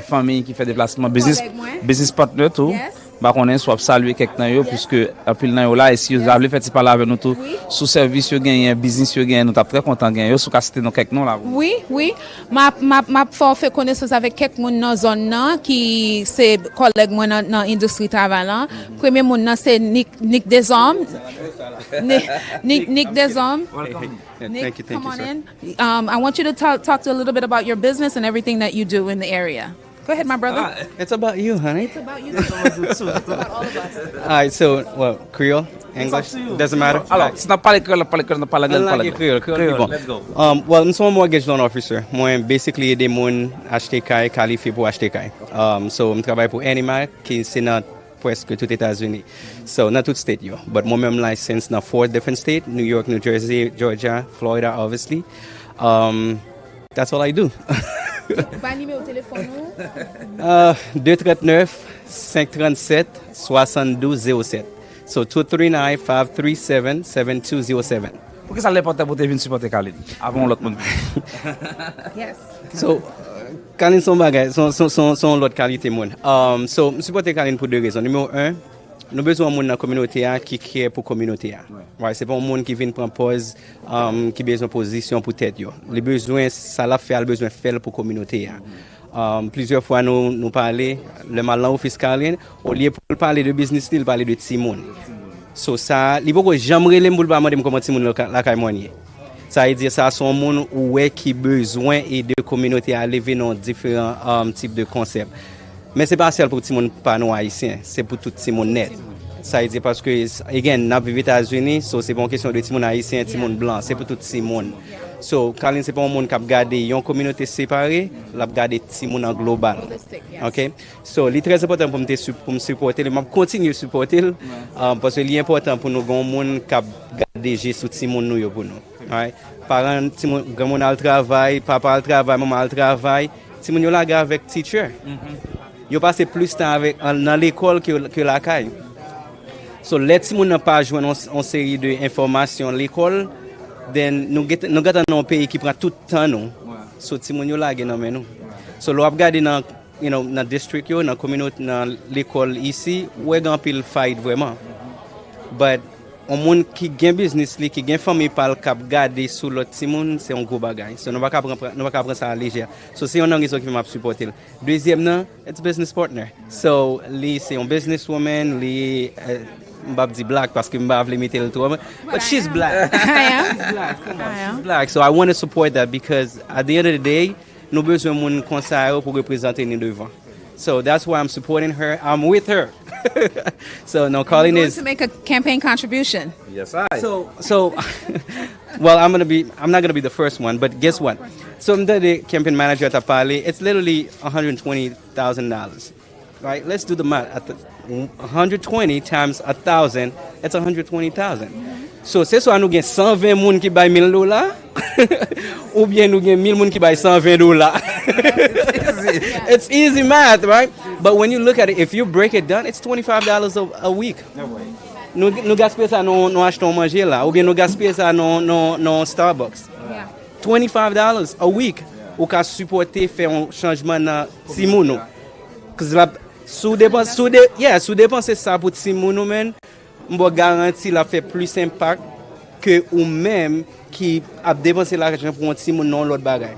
famille qui fait déplacement, business partner tout. Yes. Bah on est soit saluer quelqu'un yo puisque un pile nan yo là et si vous avez fait parler avec nous tout sous service yo gagne business yo gagne nous t'a très content gagne yo sous ka citer nous quelques noms là. Oui, ma fait connaissance avec quelques monde dans zone là qui c'est collègue moi dans industrie travail là. Premier monde là c'est Nick Desom. Nick Desom. Nick, come on in. I want you to talk to a little bit about your business and everything that you do in the area. Go ahead, my brother. It's about you, honey. It's about you. It's about all of us. All right, so, Creole, English, doesn't matter? Alors, si n'a pas les Creole, parle Creole. Let's go. Well, I'm a mortgage loan officer. Moi, basically, des moun acheter kay, qualifié pour acheter kay. So, je travaille pour Animal, qui c'est dans presque tout États-Unis. So, not tout state, yo. But moi-même license dans 4 different states, New York, New Jersey, Georgia, Florida, obviously. That's all I do. Pas numéro téléphone 239-537-7207. So 239-537-7207. Pourquoi ça l'important pour te venir supporter Carline avant l'autre monde? Yes. So, Carline son bagay, son l'autre qualité moun. So, je supporte Carline pour deux raisons. Numéro un, nous avons besoin de monde dans la communauté qui crée pour la communauté. Ouais, c'est pas un monde qui vient prendre pause, qui a besoin de position pour tête. Les besoins, ça l'a fait, le besoin fait pour la communauté. Plusieurs fois, nous parlons, le malin office Carline, au lieu de parler de business, il parle de Timon. So, ça, il faut que j'aimerais les moules demander comment Timon la caille. Ça veut dire ça sont monde qui besoin et de communauté à lever dans différents types de concepts. Mais c'est pas seul pour tout le monde pas non haïtien, c'est pour tout le monde net. Ça veut dire parce que again, nous vivons aux États-Unis, so c'est pas une question de tout le monde haïtien, tout le monde blanc, c'est pour tout le monde. So Carline c'est pas un monde qui a gardé une communauté séparée, l'a gardé tout le monde en global. OK? So c'est très important pour me supporter, je continue à supporter parce que c'est important pour nous un monde qui a gardé tout le monde nous pour nous. Right? Parents, grand monde al travail, papa al travail, maman al travail, ti moun yo la gars avec teacher. Yo passe plus de temps avec dans l'école que la caille. So let ti moun n'a pas joindre une série de informations l'école, then nous gata dans un pays qui prend tout le temps nous. So ti moun yo la gen nan men nous. So lo ap gade dans dans district yo, dans communauté, dans l'école ici, ouais grand pile fight vraiment. But un monde qui gagne business qui gagne famille par le cap garder sous l'autre petit monde c'est un gros bagage. So nous pas prendre ça à légère. So c'est une raison qui m'a supporter. Deuxième non, it's business partner. So lui c'est un businesswoman, lui m'pa dit black parce que m'pa limiter le tour. But she's black. She's black. So I want to support that because at the end of the day, nous besoin de monde comme ça pour représenter nous devant. So that's why I'm supporting her. I'm with her. So no, Carline is to make a campaign contribution. Yes, I. So, well, I'm not gonna be the first one, but guess what? So I'm the campaign manager at Tapali. It's literally $120,000, right? Let's do the math. 120 times 1,000, it's 120,000. So c'est soit nous gagne 120 moun qui baille $1,000 ou bien nous gagne 1,000 moun qui baille $120. It's easy math, right? But when you look at it, if you break it down, it's $25 a week. Nous gaspillons ça non achetons manger là ou bien nous gaspillons ça non Starbucks. $25 a week ou qu'à supporter faire un changement dans Timouno. Cause la sous dépenser ça pour Timouno men, m'bo garanti la fait plus impact que ou même qui a dépensé l'argent pour un Timouno non l'autre bagaille.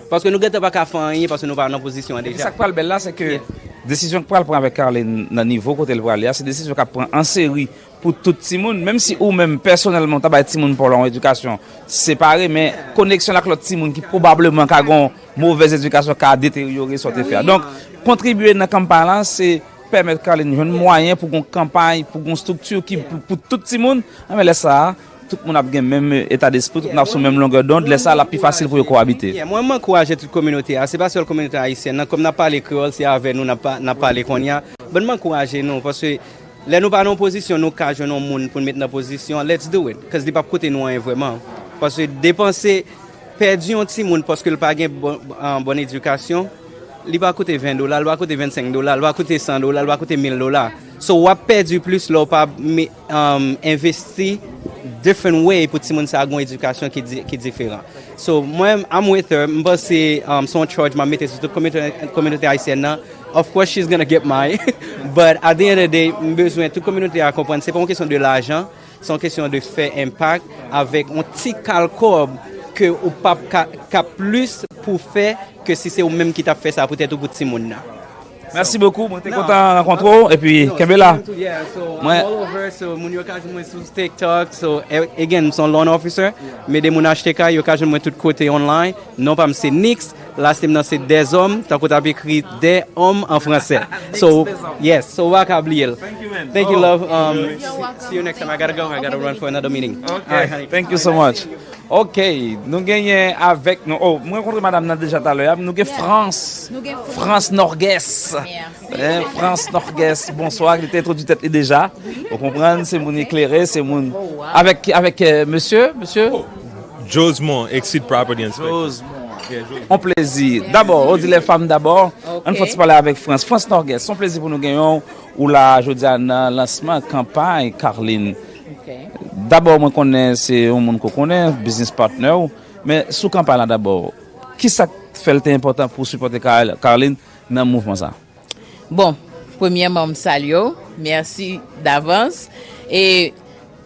Parce que nous ne pouvons pas faire rien parce que nous sommes en position déjà. Ce qui est belle là, c'est que la décision que prend avec Carline dans le niveau côté le c'est une décision qu'elle prend en série pour tout le monde, même si ou même personnellement, tu as des pour leur éducation séparée, mais connexion avec l'autre monde qui probablement a une mauvaise éducation qui a détérioré son affaire. Donc, contribuer dans la campagne, c'est permettre Carline un moyen pour une campagne, pour une structure qui pour tout le monde, mais laisse ça. Tout le monde a le même état d'esprit, tout le monde a sur la même longueur d'onde, laisse ça la plus facile pour cohabiter. Moi, je m'encourage toute la communauté. Ce n'est pas seulement la communauté haïtienne. Comme nous n'avons pas les créoles, c'est avec nous, nous n'avons pas les cognacs. Mais je m'encourage nous parce que là, nous pas en position, nous cajons nos monde pour mettre en position. Let's do it. Parce que ce n'est pas côté nous vraiment. Parce que dépenser, perdre un petit monde parce que le pas une bonne éducation, il va coûter $20, il va coûter $25, il va coûter $100, il va coûter $1,000. So, on va perdre plus, là, pas investir different way pour tout le monde ça une éducation qui est différente. So moi I'm with her. M'ba c'est son charge m'a mettre sur toute communauté haïtienne. Of course she's gonna get mine. But at the end of the day, besoin toute communauté à comprendre c'est pas une question de l'argent, c'est une question de faire impact avec un petit calcul que ou pas plus pour faire que si c'est ou même qui t'a fait ça peut-être pour tout le monde. Merci beaucoup, je suis content de rencontrer et puis Kembela. I'm all over, so mon yo kajon moi sur TikTok, so again, son loan officer, mais des mon acheter ka yo kajon moi tout côté online, non pas c'est Nix, là c'est des hommes, t'as côté écrit des hommes en français. So yes, so wa ka oublier. Thank you love. See you next time. I got to run for another meeting. Okay. Right, honey. Thank you so much. OK, nous gagnons avec nous. Oh, moi rencontré madame déjà tout à l'heure. Nous gagnons France Norguès. France Norguès. Bonsoir, il était introduit tête déjà. Vous comprenez, c'est mon éclairé, c'est mon avec monsieur Josemont, Exit Property Inspector. Un plaisir. D'abord, on dit les femmes d'abord. On faut se parler avec France Norguès. C'est un plaisir pour nous gagner ou là je dis un lancement campagne Carline. d'abord, moi connais, c'est un monde qu'on connaît, business partner, mais sous campagne d'abord, qui ça fait important pour supporter Carline dans le mouvement ça? Bon, premièrement, je salue, merci d'avance. Et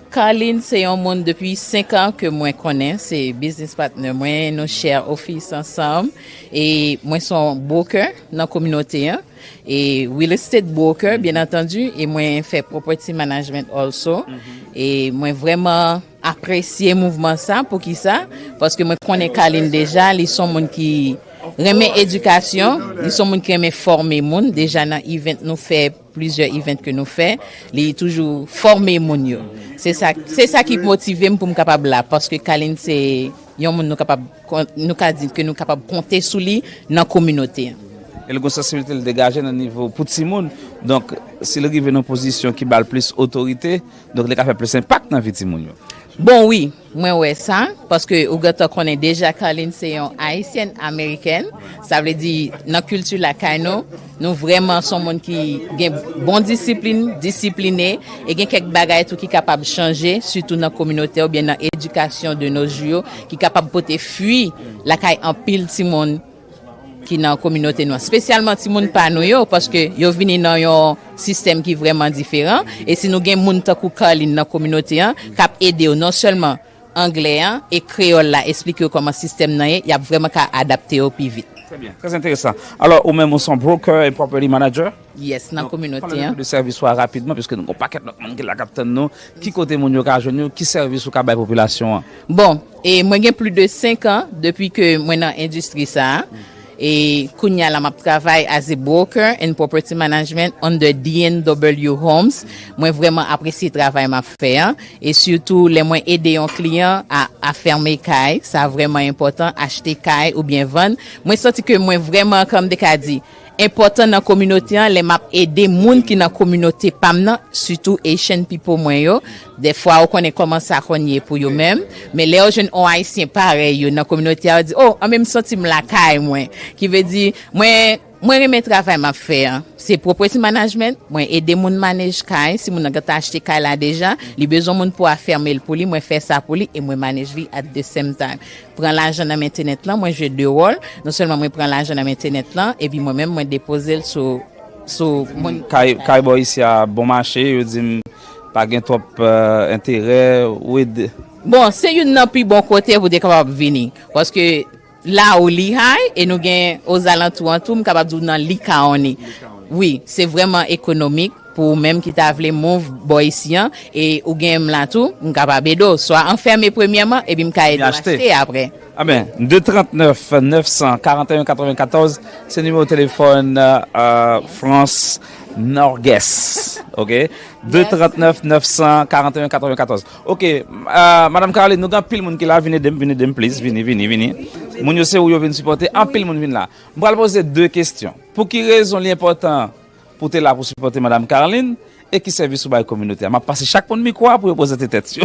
Carline, c'est un monde depuis 5 ans que moi connais, c'est business partner, moi, nous share office ensemble, et moi, son broker dans la communauté, hein, et real estate broker, bien entendu, et moi, fait property management also, et moi, vraiment apprécier le mouvement ça, pour qui ça, parce que moi, connais Carline déjà, ils sont monde qui remet éducation, ils sont monde qui aime former monde, déjà dans event nous fait plusieurs events que nous fait, ils toujours former monde yo. C'est ça qui motive pour me capable là parce que Carline c'est un monde nous capable dire que nous capable compter sur lui dans la communauté. Et le sensibilité le dégager dans niveau pour tout le monde. Donc s'il arrive dans une position qui a plus autorité, donc il a fait plus impact dans vie de monde. Bon oui, moi ouais ça parce que au gâteau connaît déjà Carline c'est une haïtienne américaine, ça veut dire dans la culture la kaino, nous vraiment sommes monde qui gain bonne discipliné et gain quelques bagages tout qui capable changer surtout dans la communauté ou bien dans l'éducation de nos jours qui capable porter fuir la caille en pile ti monde qui dans la communauté noire, spécialement si moun pa nou yo parce que yo vini dans un système qui vraiment différent et si nous gen moun takou Carline dans la communauté cap aider non seulement anglais et créole là expliquer comment système nan y a vraiment qu'à adapter au plus vite. Très bien, très intéressant. Alors ou même on sont broker et property manager? Yes, dans la communauté le service soit rapidement parce que nous paquet monde qui la capte nous qui côté moun yo ka joindre qui service ou ka bay population. Bon, et moi j'ai plus de 5 ans depuis que moi dans industrie ça. Et kounya la m'a travaille as a broker in property management under DNW Homes. Moi vraiment apprécié le travail m'a fait et surtout les moins aider un client à fermer caille, ça vraiment important acheter caille ou bien vendre. Moi senti que moi vraiment comme des dit important dans la communauté les m'a aider moun qui dans la communauté pamna surtout Asian people moi yo des fois on connaît comment ça connaît pour eux même mais les jeunes haïtiens pareil yo dans la communauté a dit oh en même senti la caille moi qui veut dire moi remet travail m'a fait c'est property management moi aider moun manage caille si moun a acheté caille là déjà li besoin moun pour fermer le pour lui moi faire ça pour lui et moi manage lui at the same time prend l'argent dans internet là moi j'ai deux rôles non seulement moi prend l'argent dans internet là et puis moi même moi déposer sur mon caille boy ici à bon marché yo dit pas gain trop intérêt with bon c'est une plus bon côté pour être capable venir parce que là où li high et nous gain aux alentours en tout capable dire dans li kaoni oui c'est vraiment économique pour même qui t'a voulu move boy ici et ou gain là tout capable d'eau soit enfermé premièrement et puis me cailler acheter après. Ah ben 239 941 94 c'est numéro de téléphone France Nord-Est. OK 239 941 94. OK madame Carline nous avons pile monde qui là venez please venez moun yo c'est où yo vinn supporter en pile monde vinn là. On va poser 2 questions. Pour qui raison l'important pour te là pour supporter madame Carline et qui service ou ba communauté. M'a passer chaque monde micro pour poser tes têtes.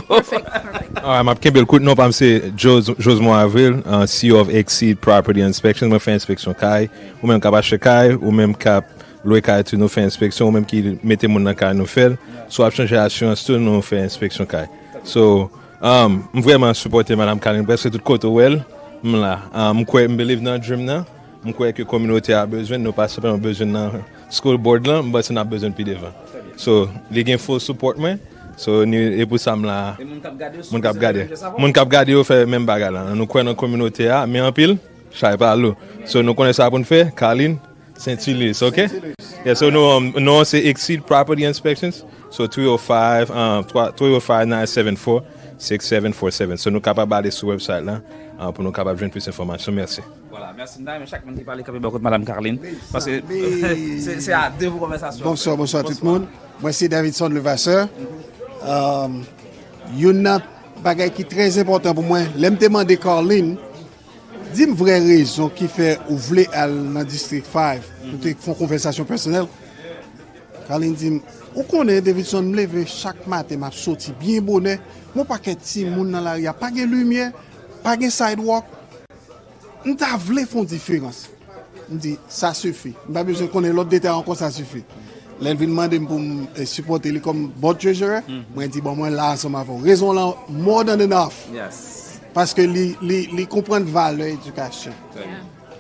m'a kembel kout non pa c'est Josemont Avril, CEO of Exceed Property Inspection, moi fait inspection kay ou même k'ap acheter kay ou même k'ap louer kay tout nous fait inspection ou même qui mettez moun dans kay nous fait soit changer assurance tout nous fait inspection kay. So vraiment supporter madame Carline parce que tout côté well là m'croit believe dans dream là m'croit que communauté a besoin nous pas seulement besoin dans school board là mais on a besoin de devant. So les gain full support moi. So et pour ça là mon cap garder au fait même bagarre là nous croit dans communauté a mais en pile j'avais pas l'eau. So nous connaissons ça pour nous faire Carline Saintilus, OK? Yeah, so no c'est Exceed Property Inspections. So 305 974 6747. So nous capable aller sur website là pour nous capable joindre plus d'informations. Merci. Voilà, merci madame, chaque monde qui parle avec beaucoup de madame Carline parce que c'est à deux conversations. Bonsoir tout le monde. Moi c'est Davidson Levasseur. Une bagay qui est très important pour moi, l'aime demander Carline, dis-moi vraie raison qui fait ou voulez aller dans district 5 pour te faire conversation personnelle. Carline dit ou connaît Davidson me lever chaque matin m'a sorti bien bonnet, mon paquet ti moun dans la rue, pas de lumière, pas de sidewalk. On t'a voulu faire une différence. On dit ça suffit. Pas besoin de connaître l'autre détail encore ça suffit. L'elle vient demander pour supporter lui comme board treasurer. Moi dit bon moi là ensemble avec vous. Raison là more than enough. Yes. Parce que li comprendre valeur éducation.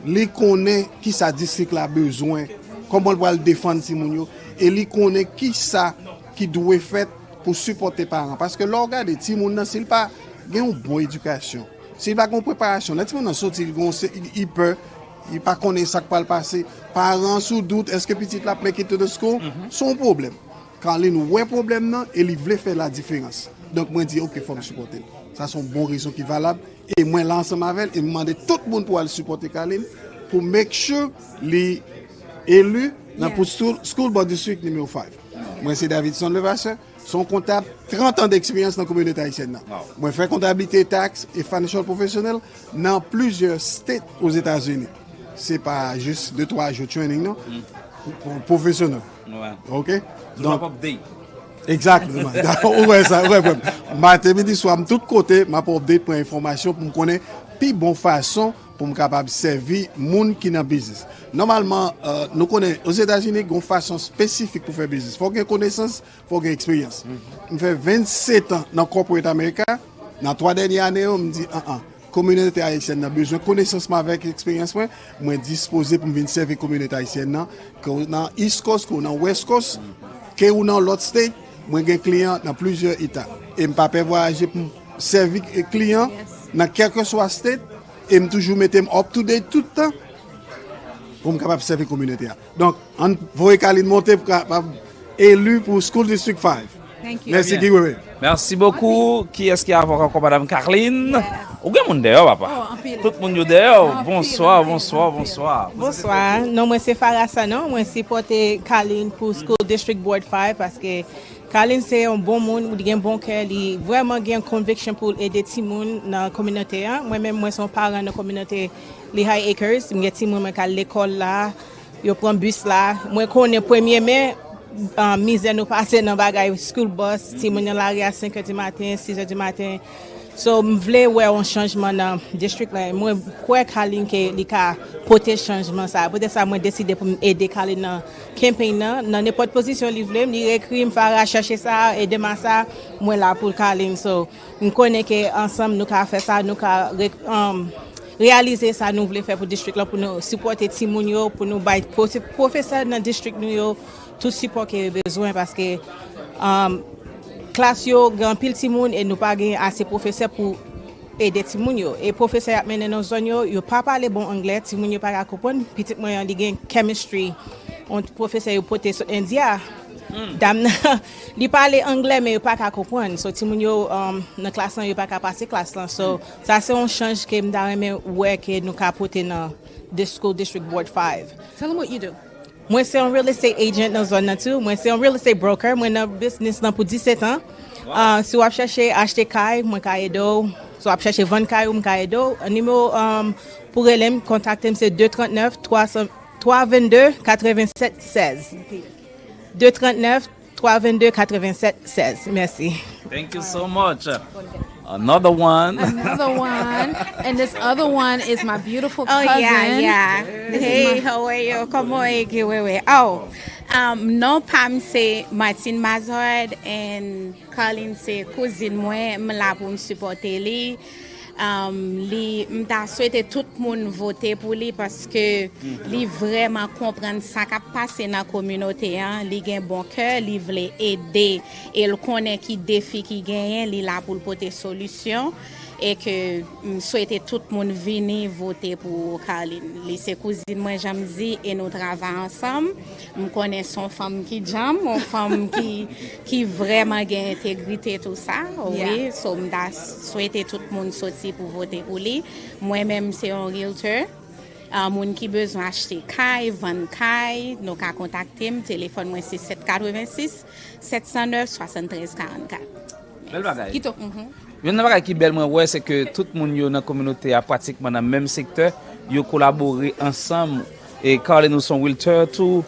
Li connaît qui ça district la besoin, comment on va le défendre si moun yo et li connaît qui ça qui doit faire pour supporter parents parce que l'on regarde ti moun nan s'il pas gen une bonne éducation, s'il pas une préparation, là ti moun nan sorti il peut il pas connaît ça qui va le passer, parents sous doute est-ce que petit la play quitter de school, son problème. Quand il nous un problème nan et il veut faire la différence. Donc moi dis OK, faut me supporter. Ça sont bonnes raisons qui valables et moi l'ensemble avec et demander tout le monde pour aller supporter Carline pour make sure les élus dans pour school board district numéro 5. Moi c'est Davidson Levasseur, son comptable 30 ans d'expérience dans la communauté haïtienne. Moi fais comptabilité taxe et financial professionnel dans plusieurs states aux États-Unis. C'est pas juste 2-3 jours de training non. Professionnel. Ouais. OK? Donc update. Exactement. Ouais ça, ouais. Matin midi soir de tous côtés, m'a pas update pour information pour me connaître plus bonne façon pour me capable servir monde qui dans business. Normalement nous connaissons aux États-Unis une façon spécifique pour faire business. Faut une connaissance, faut une expérience. On fait 27 ans dans corporate America, dans 3 dernières années on me dit communauté haïtienne a besoin de connaissance avec expérience moi disposé pour venir servir communauté haïtienne dans East Coast, dans West Coast, que ou dans l'autre state. Moi j'ai clients dans plusieurs états et me pas voyager pour servir clients dans quel que soit state et me toujours mettre up to date tout le temps pour me capable servir communauté. Donc on voit Carline monter pour capable élu pour School District 5. Thank you. Merci Guy. Merci beaucoup. Qui est-ce qui a encore Madame Carline? Ou bien moun dehors papa. Tout le monde dehors. Bonsoir. Bonsoir. Non, moi c'est Farasa non, moi c'est porter Carline pour School District Board 5 parce que Carline c'est un bon monde, il a un bon cœur, il vraiment a une conviction pour aider les gens dans la communauté. Moi-même, moi son parent dans la communauté les High Acres, il y a des gens qui à l'école là, ils prennent bus là. Moi connais 1er mai misère nous passer dans bagay school bus, ti moun la à 5h du matin, 6h du matin. So me vle ouais un changement dans district là. Moi crois Carline que li ka porter changement ça. Peut-être ça moi décidé pour aider Carline dans campaign dans n'importe position li vle, li écrit me faire chercher ça aider moi ça, moi là pour Carline. So on connaît que ensemble nous ka faire ça, nous ka réaliser ça nous voulons faire pour district là pour nous supporter ti moun yo, pour nous bay professeur dans district nous yo tout support qui est besoin parce que classe yo grand pile ti moun et nous pas gain assez professeur pour aider ti moun yo et professeur a mené dans zone yo pas parler bon anglais ti moun yo pas comprendre petit moyen li gain chemistry on professeur yo porter sur India dame li parler anglais mais yo pas comprendre so ti moun yo dans classe yo pas passer classe là so ça c'est un change que m'da remen ouais que nous ka porter dans the school district board 5. Tell them what you do. Moi c'est un real estate agent dans zone là tout. Moi c'est un real estate broker. Moi dans business là pour 17 ans. Si vous cherchez acheter caille, moi caille do. Si vous cherchez vendre caille ou caille do, numéro pour LM contacter c'est 239 322 87 16. 239 322 87 16. Merci. Thank you so much. Another one. And this other one is my beautiful cousin. Oh, yeah. Hey, how are you? Comment are you? Oh, non, Pam, c'est Martine Mazard and Carline, c'est cousine moi, me la pour me supporter lui. M'ta souhaité tout le monde voter pour lui parce que lui vraiment comprendre ça qui passe dans la communauté lui a un bon cœur, lui veut aider et il connaît qui défi qui gagne, lui là pour porter solution et que souhaiter tout le monde venir voter pour Carline. Lui c'est cousine moi j'aime dit et nous travaillons ensemble. Me connais son femme qui j'aime, une femme qui vraiment gagne intégrité tout ça. Oui, so m'da souhaiter tout le monde sortir pour voter pour lui. Moi-même c'est un realtor. Moun qui besoin acheter caille, vendre caille, nous ka contacter, téléphone moi c'est 786 709 73 44. Bel bagay. Kito. Yon nan bagay ki bel mwen ouais c'est que tout moun yo dans communauté a pratiquement dans même secteur, yo collaborer ensemble et Carline nous son realtor tout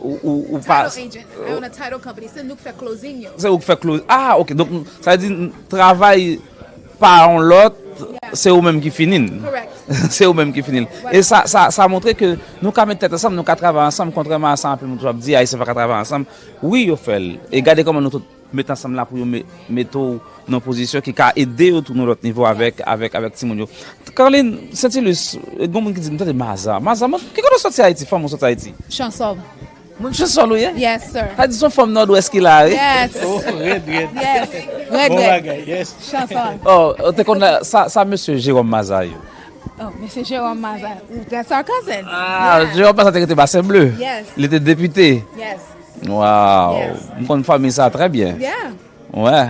ou pas. Title agent. I own a title company. C'est nous qui fait closing yo. C'est vous qui fait close. Ah, OK. Donc ça veut dire travail par un l'autre, c'est vous même qui finit. Correct. C'est eux-mêmes qui finissent. Et ça a montré que nous quand mettre tête ensemble, nous travailler ensemble, contrairement à ça, nous avons dit, c'est pas travailler ensemble. Oui, on fait. Et regardez comment nous mettons ensemble là pour mettre nos positions qui a aidé au tourner l'autre niveau avec Timonio. Carline Saintilus, gomme qui dit de Maza, qui connaît sorti Haïti, femme sorti Haïti. Chanson. Mon chanson là, Yes, sir. T'as dit son femme nord-ouest qui là. Yes. Oh, red. Yes. Bon Red. bagay, yes. Chanson. Oh, t'es connais ça monsieur Jérôme Maza. Oh, Mr. Jerome Maza. That's our cousin. Ah, Yeah. Jérôme Maza était bassin bleu. Yes. Il était député. Yes. Wow. Yes. On connaît famille ça très bien. Yeah. Ouais.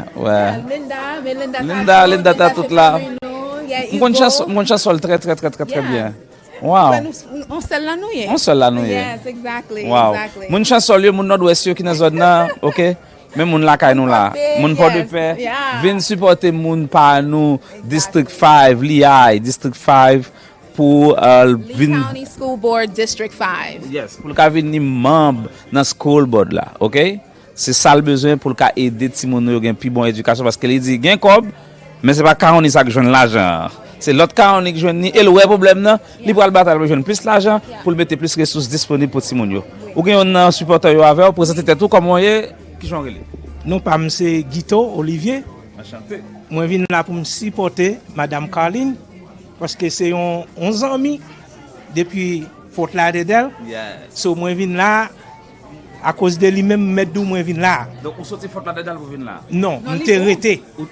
Linda, t'as toute là. Yeah, Mon chanson très bien. Wow. On se la nouille. On se la nouille. Yes, exactly. Wow. Exactly. Mon chanson lieu mon nord-ouest qui dans zone là, OK? Mais mon la kay nous là. Mon port de paix. Vinn supporter mon par nous District 5, Lehigh, District 5 pour Lee County School Board District 5. Yes, pour ka venir membre dans school board là, OK? C'est ça le besoin pour ka aider ti moun yo gen pi bon éducation parce que il dit gen kob, mais c'est pas quand on ça que joine l'argent. C'est l'autre cas on qui joine ni et le vrai problème là, li pral bataille pour joine plus l'argent pour mettre plus ressources disponibles pour ti moun yo. Ou gen on supporter yo avec présenter tout comment y qui joine relé. Nous pas c'est Guito Olivier. Enchanté. Moi viens là pour me supporter madame Carline parce que c'est 11 amis depuis Fort Lauderdale. Yes. So moi viens là à cause de lui-même mettre d'où moi viens là. Donc on sorti Fort Lauderdale pour venir là. Non, on t'est arrêté. Ou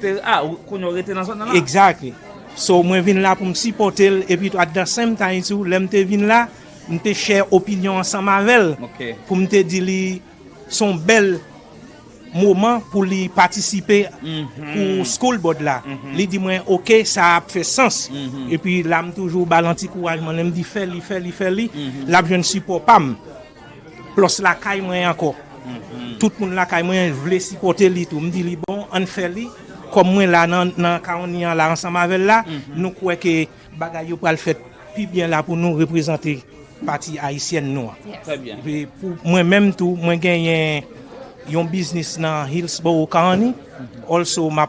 qu'on arrêté dans zone là. Exactly. So moi viens là pour me supporter et puis at the same time too, l'aime te viens là, me te share opinion ensemble avec elle. OK. Pour me te dire son bel moment pour lui participer pour school board là. Lui dit moi OK, ça a fait sens. Et puis là me toujours balanti couragement, me dit fait li. Là je ne support pas. Plus la caille moi encore. Tout le monde la caille moi voulait supporter lui tout. Me dit li bon, on fait li comme moi là dans quand on est là ensemble avec là, nous croit que bagay yo pral fait plus bien là pour nous représenter parti haïtienne nous. Très bien. Et pour moi même tout, moi gagne un business dans Hillsborough County. Also m'a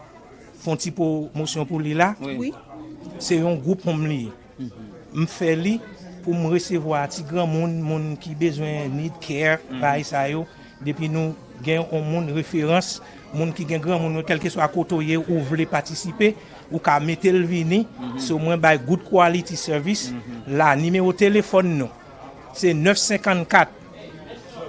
font petit promotion pour lui là. Oui. C'est un groupe pour me me fait li pour me recevoir ti grand monde qui besoin need care par ça yo depuis nous gagne un monde référence monde qui gagne grand monde quel que soit côté ou veut participer ou ka mettre le vini c'est au moins by good quality service la numéro téléphone nous c'est 954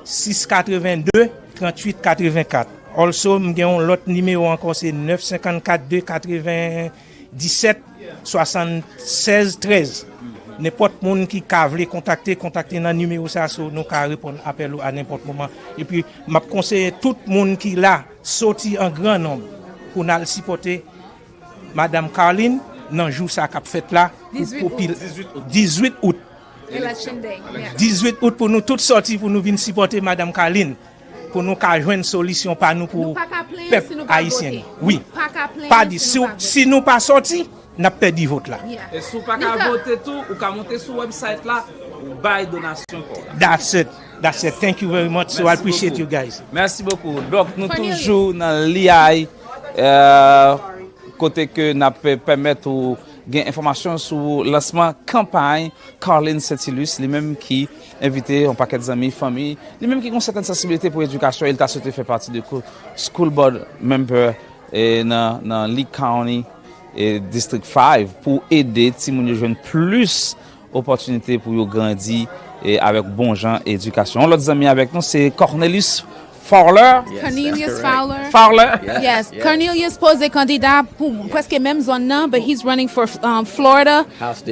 682 3884. Also, nous avons l'autre numéro encore, c'est 954 297 76 13. N'importe monde qui veut contacter dans le numéro ça, nous pouvons répondre appel à n'importe moment. Et puis, je conseille tout le monde qui là, sorti en grand nombre pour nous supporter Madame Carline dans le jour ça qu'a fait là, 18 août. Election Day. 18 août pour nous toutes sortir pour nous venir supporter Madame Carline pour nous joindre une solution par nous pour peuple haïtien. Oui. Pas dit si nous pas sorti, n'a perdu vote là. Et si vous pas voter tout ou ka monter sur website là ou bail donation pour. That's it. Thank you very much. So I appreciate you guys. Merci beaucoup. Donc nous toujours dans l'IA côté que n'a permettre ou gain information sur lancement campagne Carline Saintilus, les mêmes qui invité un paquet d'amis, famille, les mêmes qui ont certaines sensibilités pour l'éducation, il t'a souhaité faire partie du school board member dans Lee County et District 5 pour aider ti moun yo joindre plus opportunités pour yo grandir et avec bon gens et éducation. L'autre ami avec nous c'est Cornelius Fowler. Cornelius Fowler. Fowler. Yes. Cornelius posé candidat pour presque même zone là, but he's running for Florida House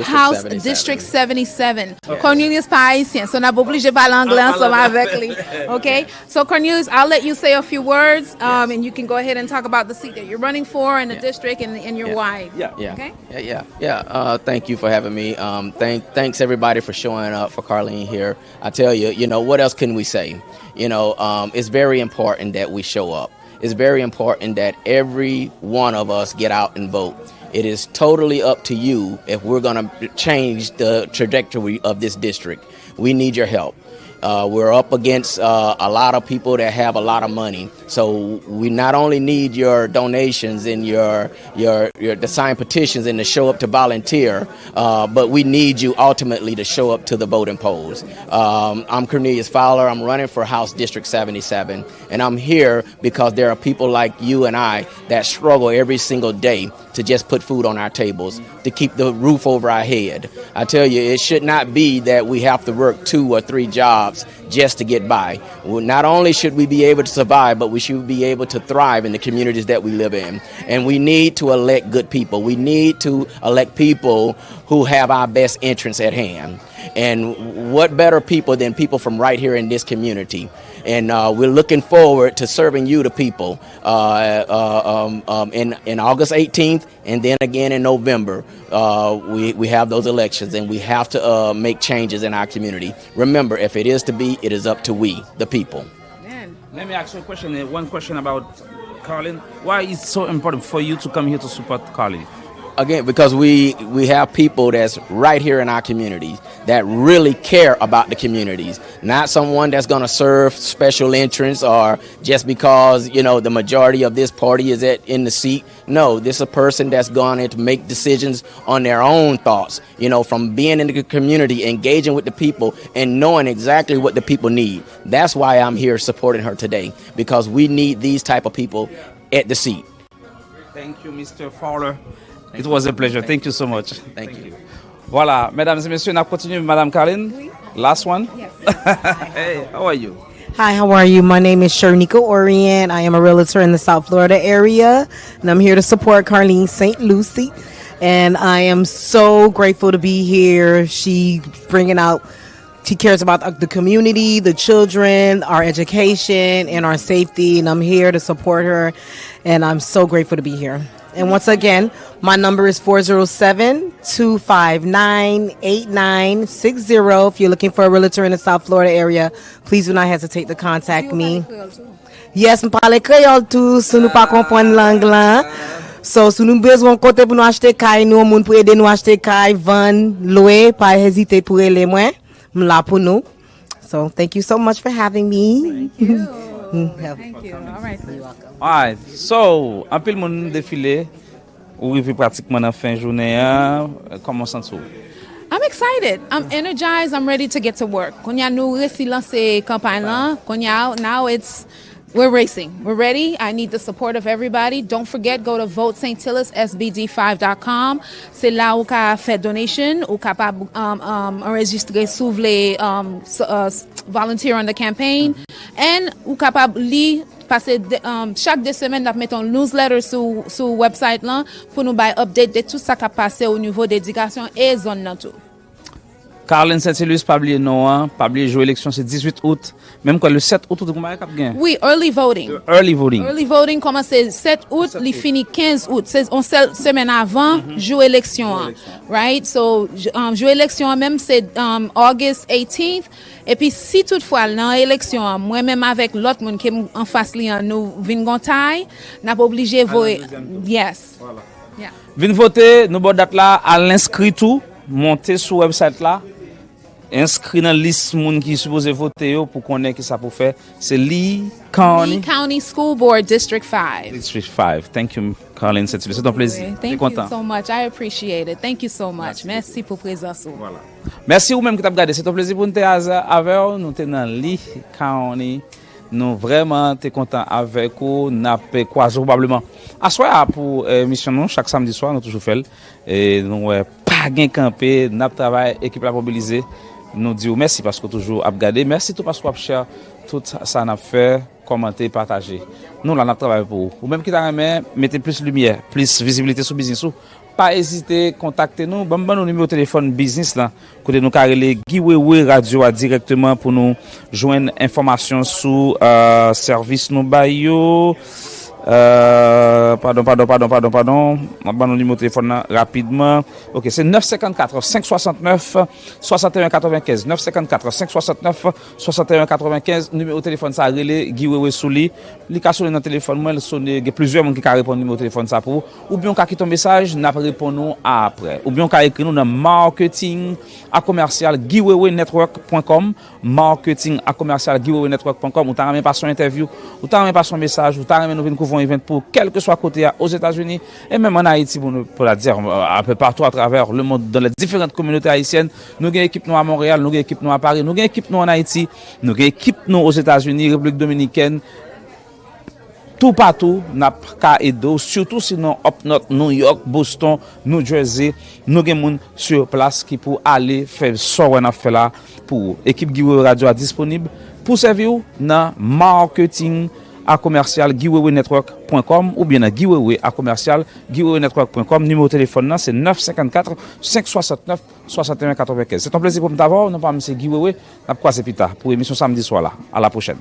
District 77. Okay. Cornelius pas haïtien, so n'a pas obligé parler anglais ensemble avec lui. Okay? So Cornelius, I'll let you say a few words and you can go ahead and talk about the seat that you're running for and the district and your why. Okay? Thank you for having me. Thanks everybody for showing up for Carline here. I tell you, what else can we say? It's very important that we show up. It's very important that every one of us get out and vote. It is totally up to you if we're going to change the trajectory of this district. We need your help. We're up against a lot of people that have a lot of money. So we not only need your donations and your to sign petitions and to show up to volunteer, but we need you ultimately to show up to the voting polls. I'm Cornelius Fowler. I'm running for House District 77, and I'm here because there are people like you and I that struggle every single day to just put food on our tables, to keep the roof over our head. I tell you, it should not be that we have to work 2 or 3 jobs just to get by. Well, not only should we be able to survive, but we should be able to thrive in the communities that we live in. And we need to elect good people. We need to elect people who have our best interests at hand. And what better people than people from right here in this community? And we're looking forward to serving you, the people, in August 18th, and then again in November. We have those elections, and we have to make changes in our community. Remember, if it is to be, it is up to we, the people. Let me ask you a question. One question about Carline. Why is it so important for you to come here to support Carline? Again, because we have people that's right here in our communities that really care about the communities, not someone that's going to serve special interests or just because, you know, the majority of this party is in the seat. No, this is a person that's going to make decisions on their own thoughts, you know, from being in the community, engaging with the people and knowing exactly what the people need. That's why I'm here supporting her today, because we need these type of people at the seat. Thank you, Mr. Fowler. It was a pleasure. Thank you so much. Thank you. Voilà, mesdames et messieurs, on continue, Madame Carline. Oui. Last one. Yes. Hey, how are you? Hi, how are you? My name is Shernika Orient. I am a realtor in the South Florida area, and I'm here to support Carline Saintilus. And I am so grateful to be here. She cares about the community, the children, our education, and our safety, and I'm here to support her, and I'm so grateful to be here. And once again, my number is 407-259-8960. If you're looking for a realtor in the South Florida area, please do not hesitate to contact me. Yes, je parle créole tout, si nous pas comprendre langue là. So, si nous besoin côté pour nous acheter caille, nous moun pour aider nous acheter caille, vendre, louer, pas hésiter pour aller moi. M'la pour nous. So, thank you so much for having me. Thank you. Thank you. All right, so you're welcome. All right. So, un peu le monde défilé, ou arrivé pratiquement dans fin journée, comment sens-tu? I'm excited. I'm energized. I'm ready to get to work. Konya nou resi lanse campagne lan. Konya now we're racing. We're ready. I need the support of everybody. Don't forget, go to votesaintillusSBD5.com. C'est là où ka fait donation, ou capable enregistrer sous vle volunteer on the campaign, and ou capable li passer chaque 2 semaines nous mettons newsletter sur website là pour nous bay update de tout ça qui a passé au niveau d'éducation et zone nan tout. Carline Saintilus, pas oublier non, pas oublier jouer élection c'est 18 août, même quand le 7 août de comment cap gain. Oui, early voting. Early voting. Early voting commence 7 août, li fini 15 août. C'est on semaine avant jouer élection, right? So jouer élection même c'est August 18th. Et puis si toutefois dans élection, moi même avec l'autre monde qui en face li nous vinn gontaille, n'a pas obligé voter. Yes. Voilà. Yeah. Vinn voter, nous bon date là à l'inscrit tout, monter sur website là. Inscrit dans liste moun qui supposé voter pour connaître qui ça pour faire, c'est Lee County School Board District 5. District 5. Thank you, Carline Saintilus. C'est un plaisir. Thank you so much. I appreciate it. Thank you so much. Merci pour présence. Voilà. Merci ou même qui t'a regardé. C'est un plaisir pour nous avec nous dans Lee County. Nous vraiment t'es content avec vous. N'a pas croisé probablement. À soir pour mission nous chaque samedi soir nous toujours fait et nous pas gain camper, n'a travail équipe la mobiliser. Nous disons merci parce que toujours à regarder, merci tout parce que cher tout ça n'a fait, commenter, partager. Nous là on travaille pour vous. Ou même qui t'a mettez plus lumière, plus visibilité sur business ou pas hésiter contacter nous, bon nos numéro de téléphone business là, côté nous carrelé Giwewe radio directement pour nous joindre information sur service nous bayo Pardon. On va nous numéro de téléphone là, rapidement. OK, c'est 954 569 61 95. 954 569 61 95. Numéro de téléphone ça relé Guy Wewe Souli. Li ka sonné dans téléphone moi, il sonné plusieurs monde qui ka répondre numéro de téléphone ça pour ou bien ka quitter un message, n'a pas répondre après. Ou bien ka écrit nous dans marketing@guiwewenetwork.com, marketing@guiwewenetwork.com ou t'as même pas son interview, ou t'as même pas son message, ou t'as même nous venir couvrir un event pour quel que soit côté aux États-Unis et même en Haïti pour la dire un peu partout à travers le monde dans les différentes communautés haïtiennes. Nous avons équipe nous à Montréal, nous avons équipe nous à Paris, nous avons équipe nous en Haïti, nous avons équipe nous aux États-Unis, République Dominicaine. Tout partout, n'a pas aider, surtout sinon up north, New York, Boston, New Jersey, nous avons des gens sur place qui pour aller faire ce qu'on a fait là pour équipe Guy Wewe Radio disponible pour servir dans marketing@guiwewenetwork.com ou bien dans guiwewe@guiwewenetwork.com. Numéro de téléphone c'est 954 569 61 95. C'est un plaisir pour me d'avoir, non pas monsieur Guy Wewe, n'a pas croisé plus tard pour émission samedi soir là. À la prochaine.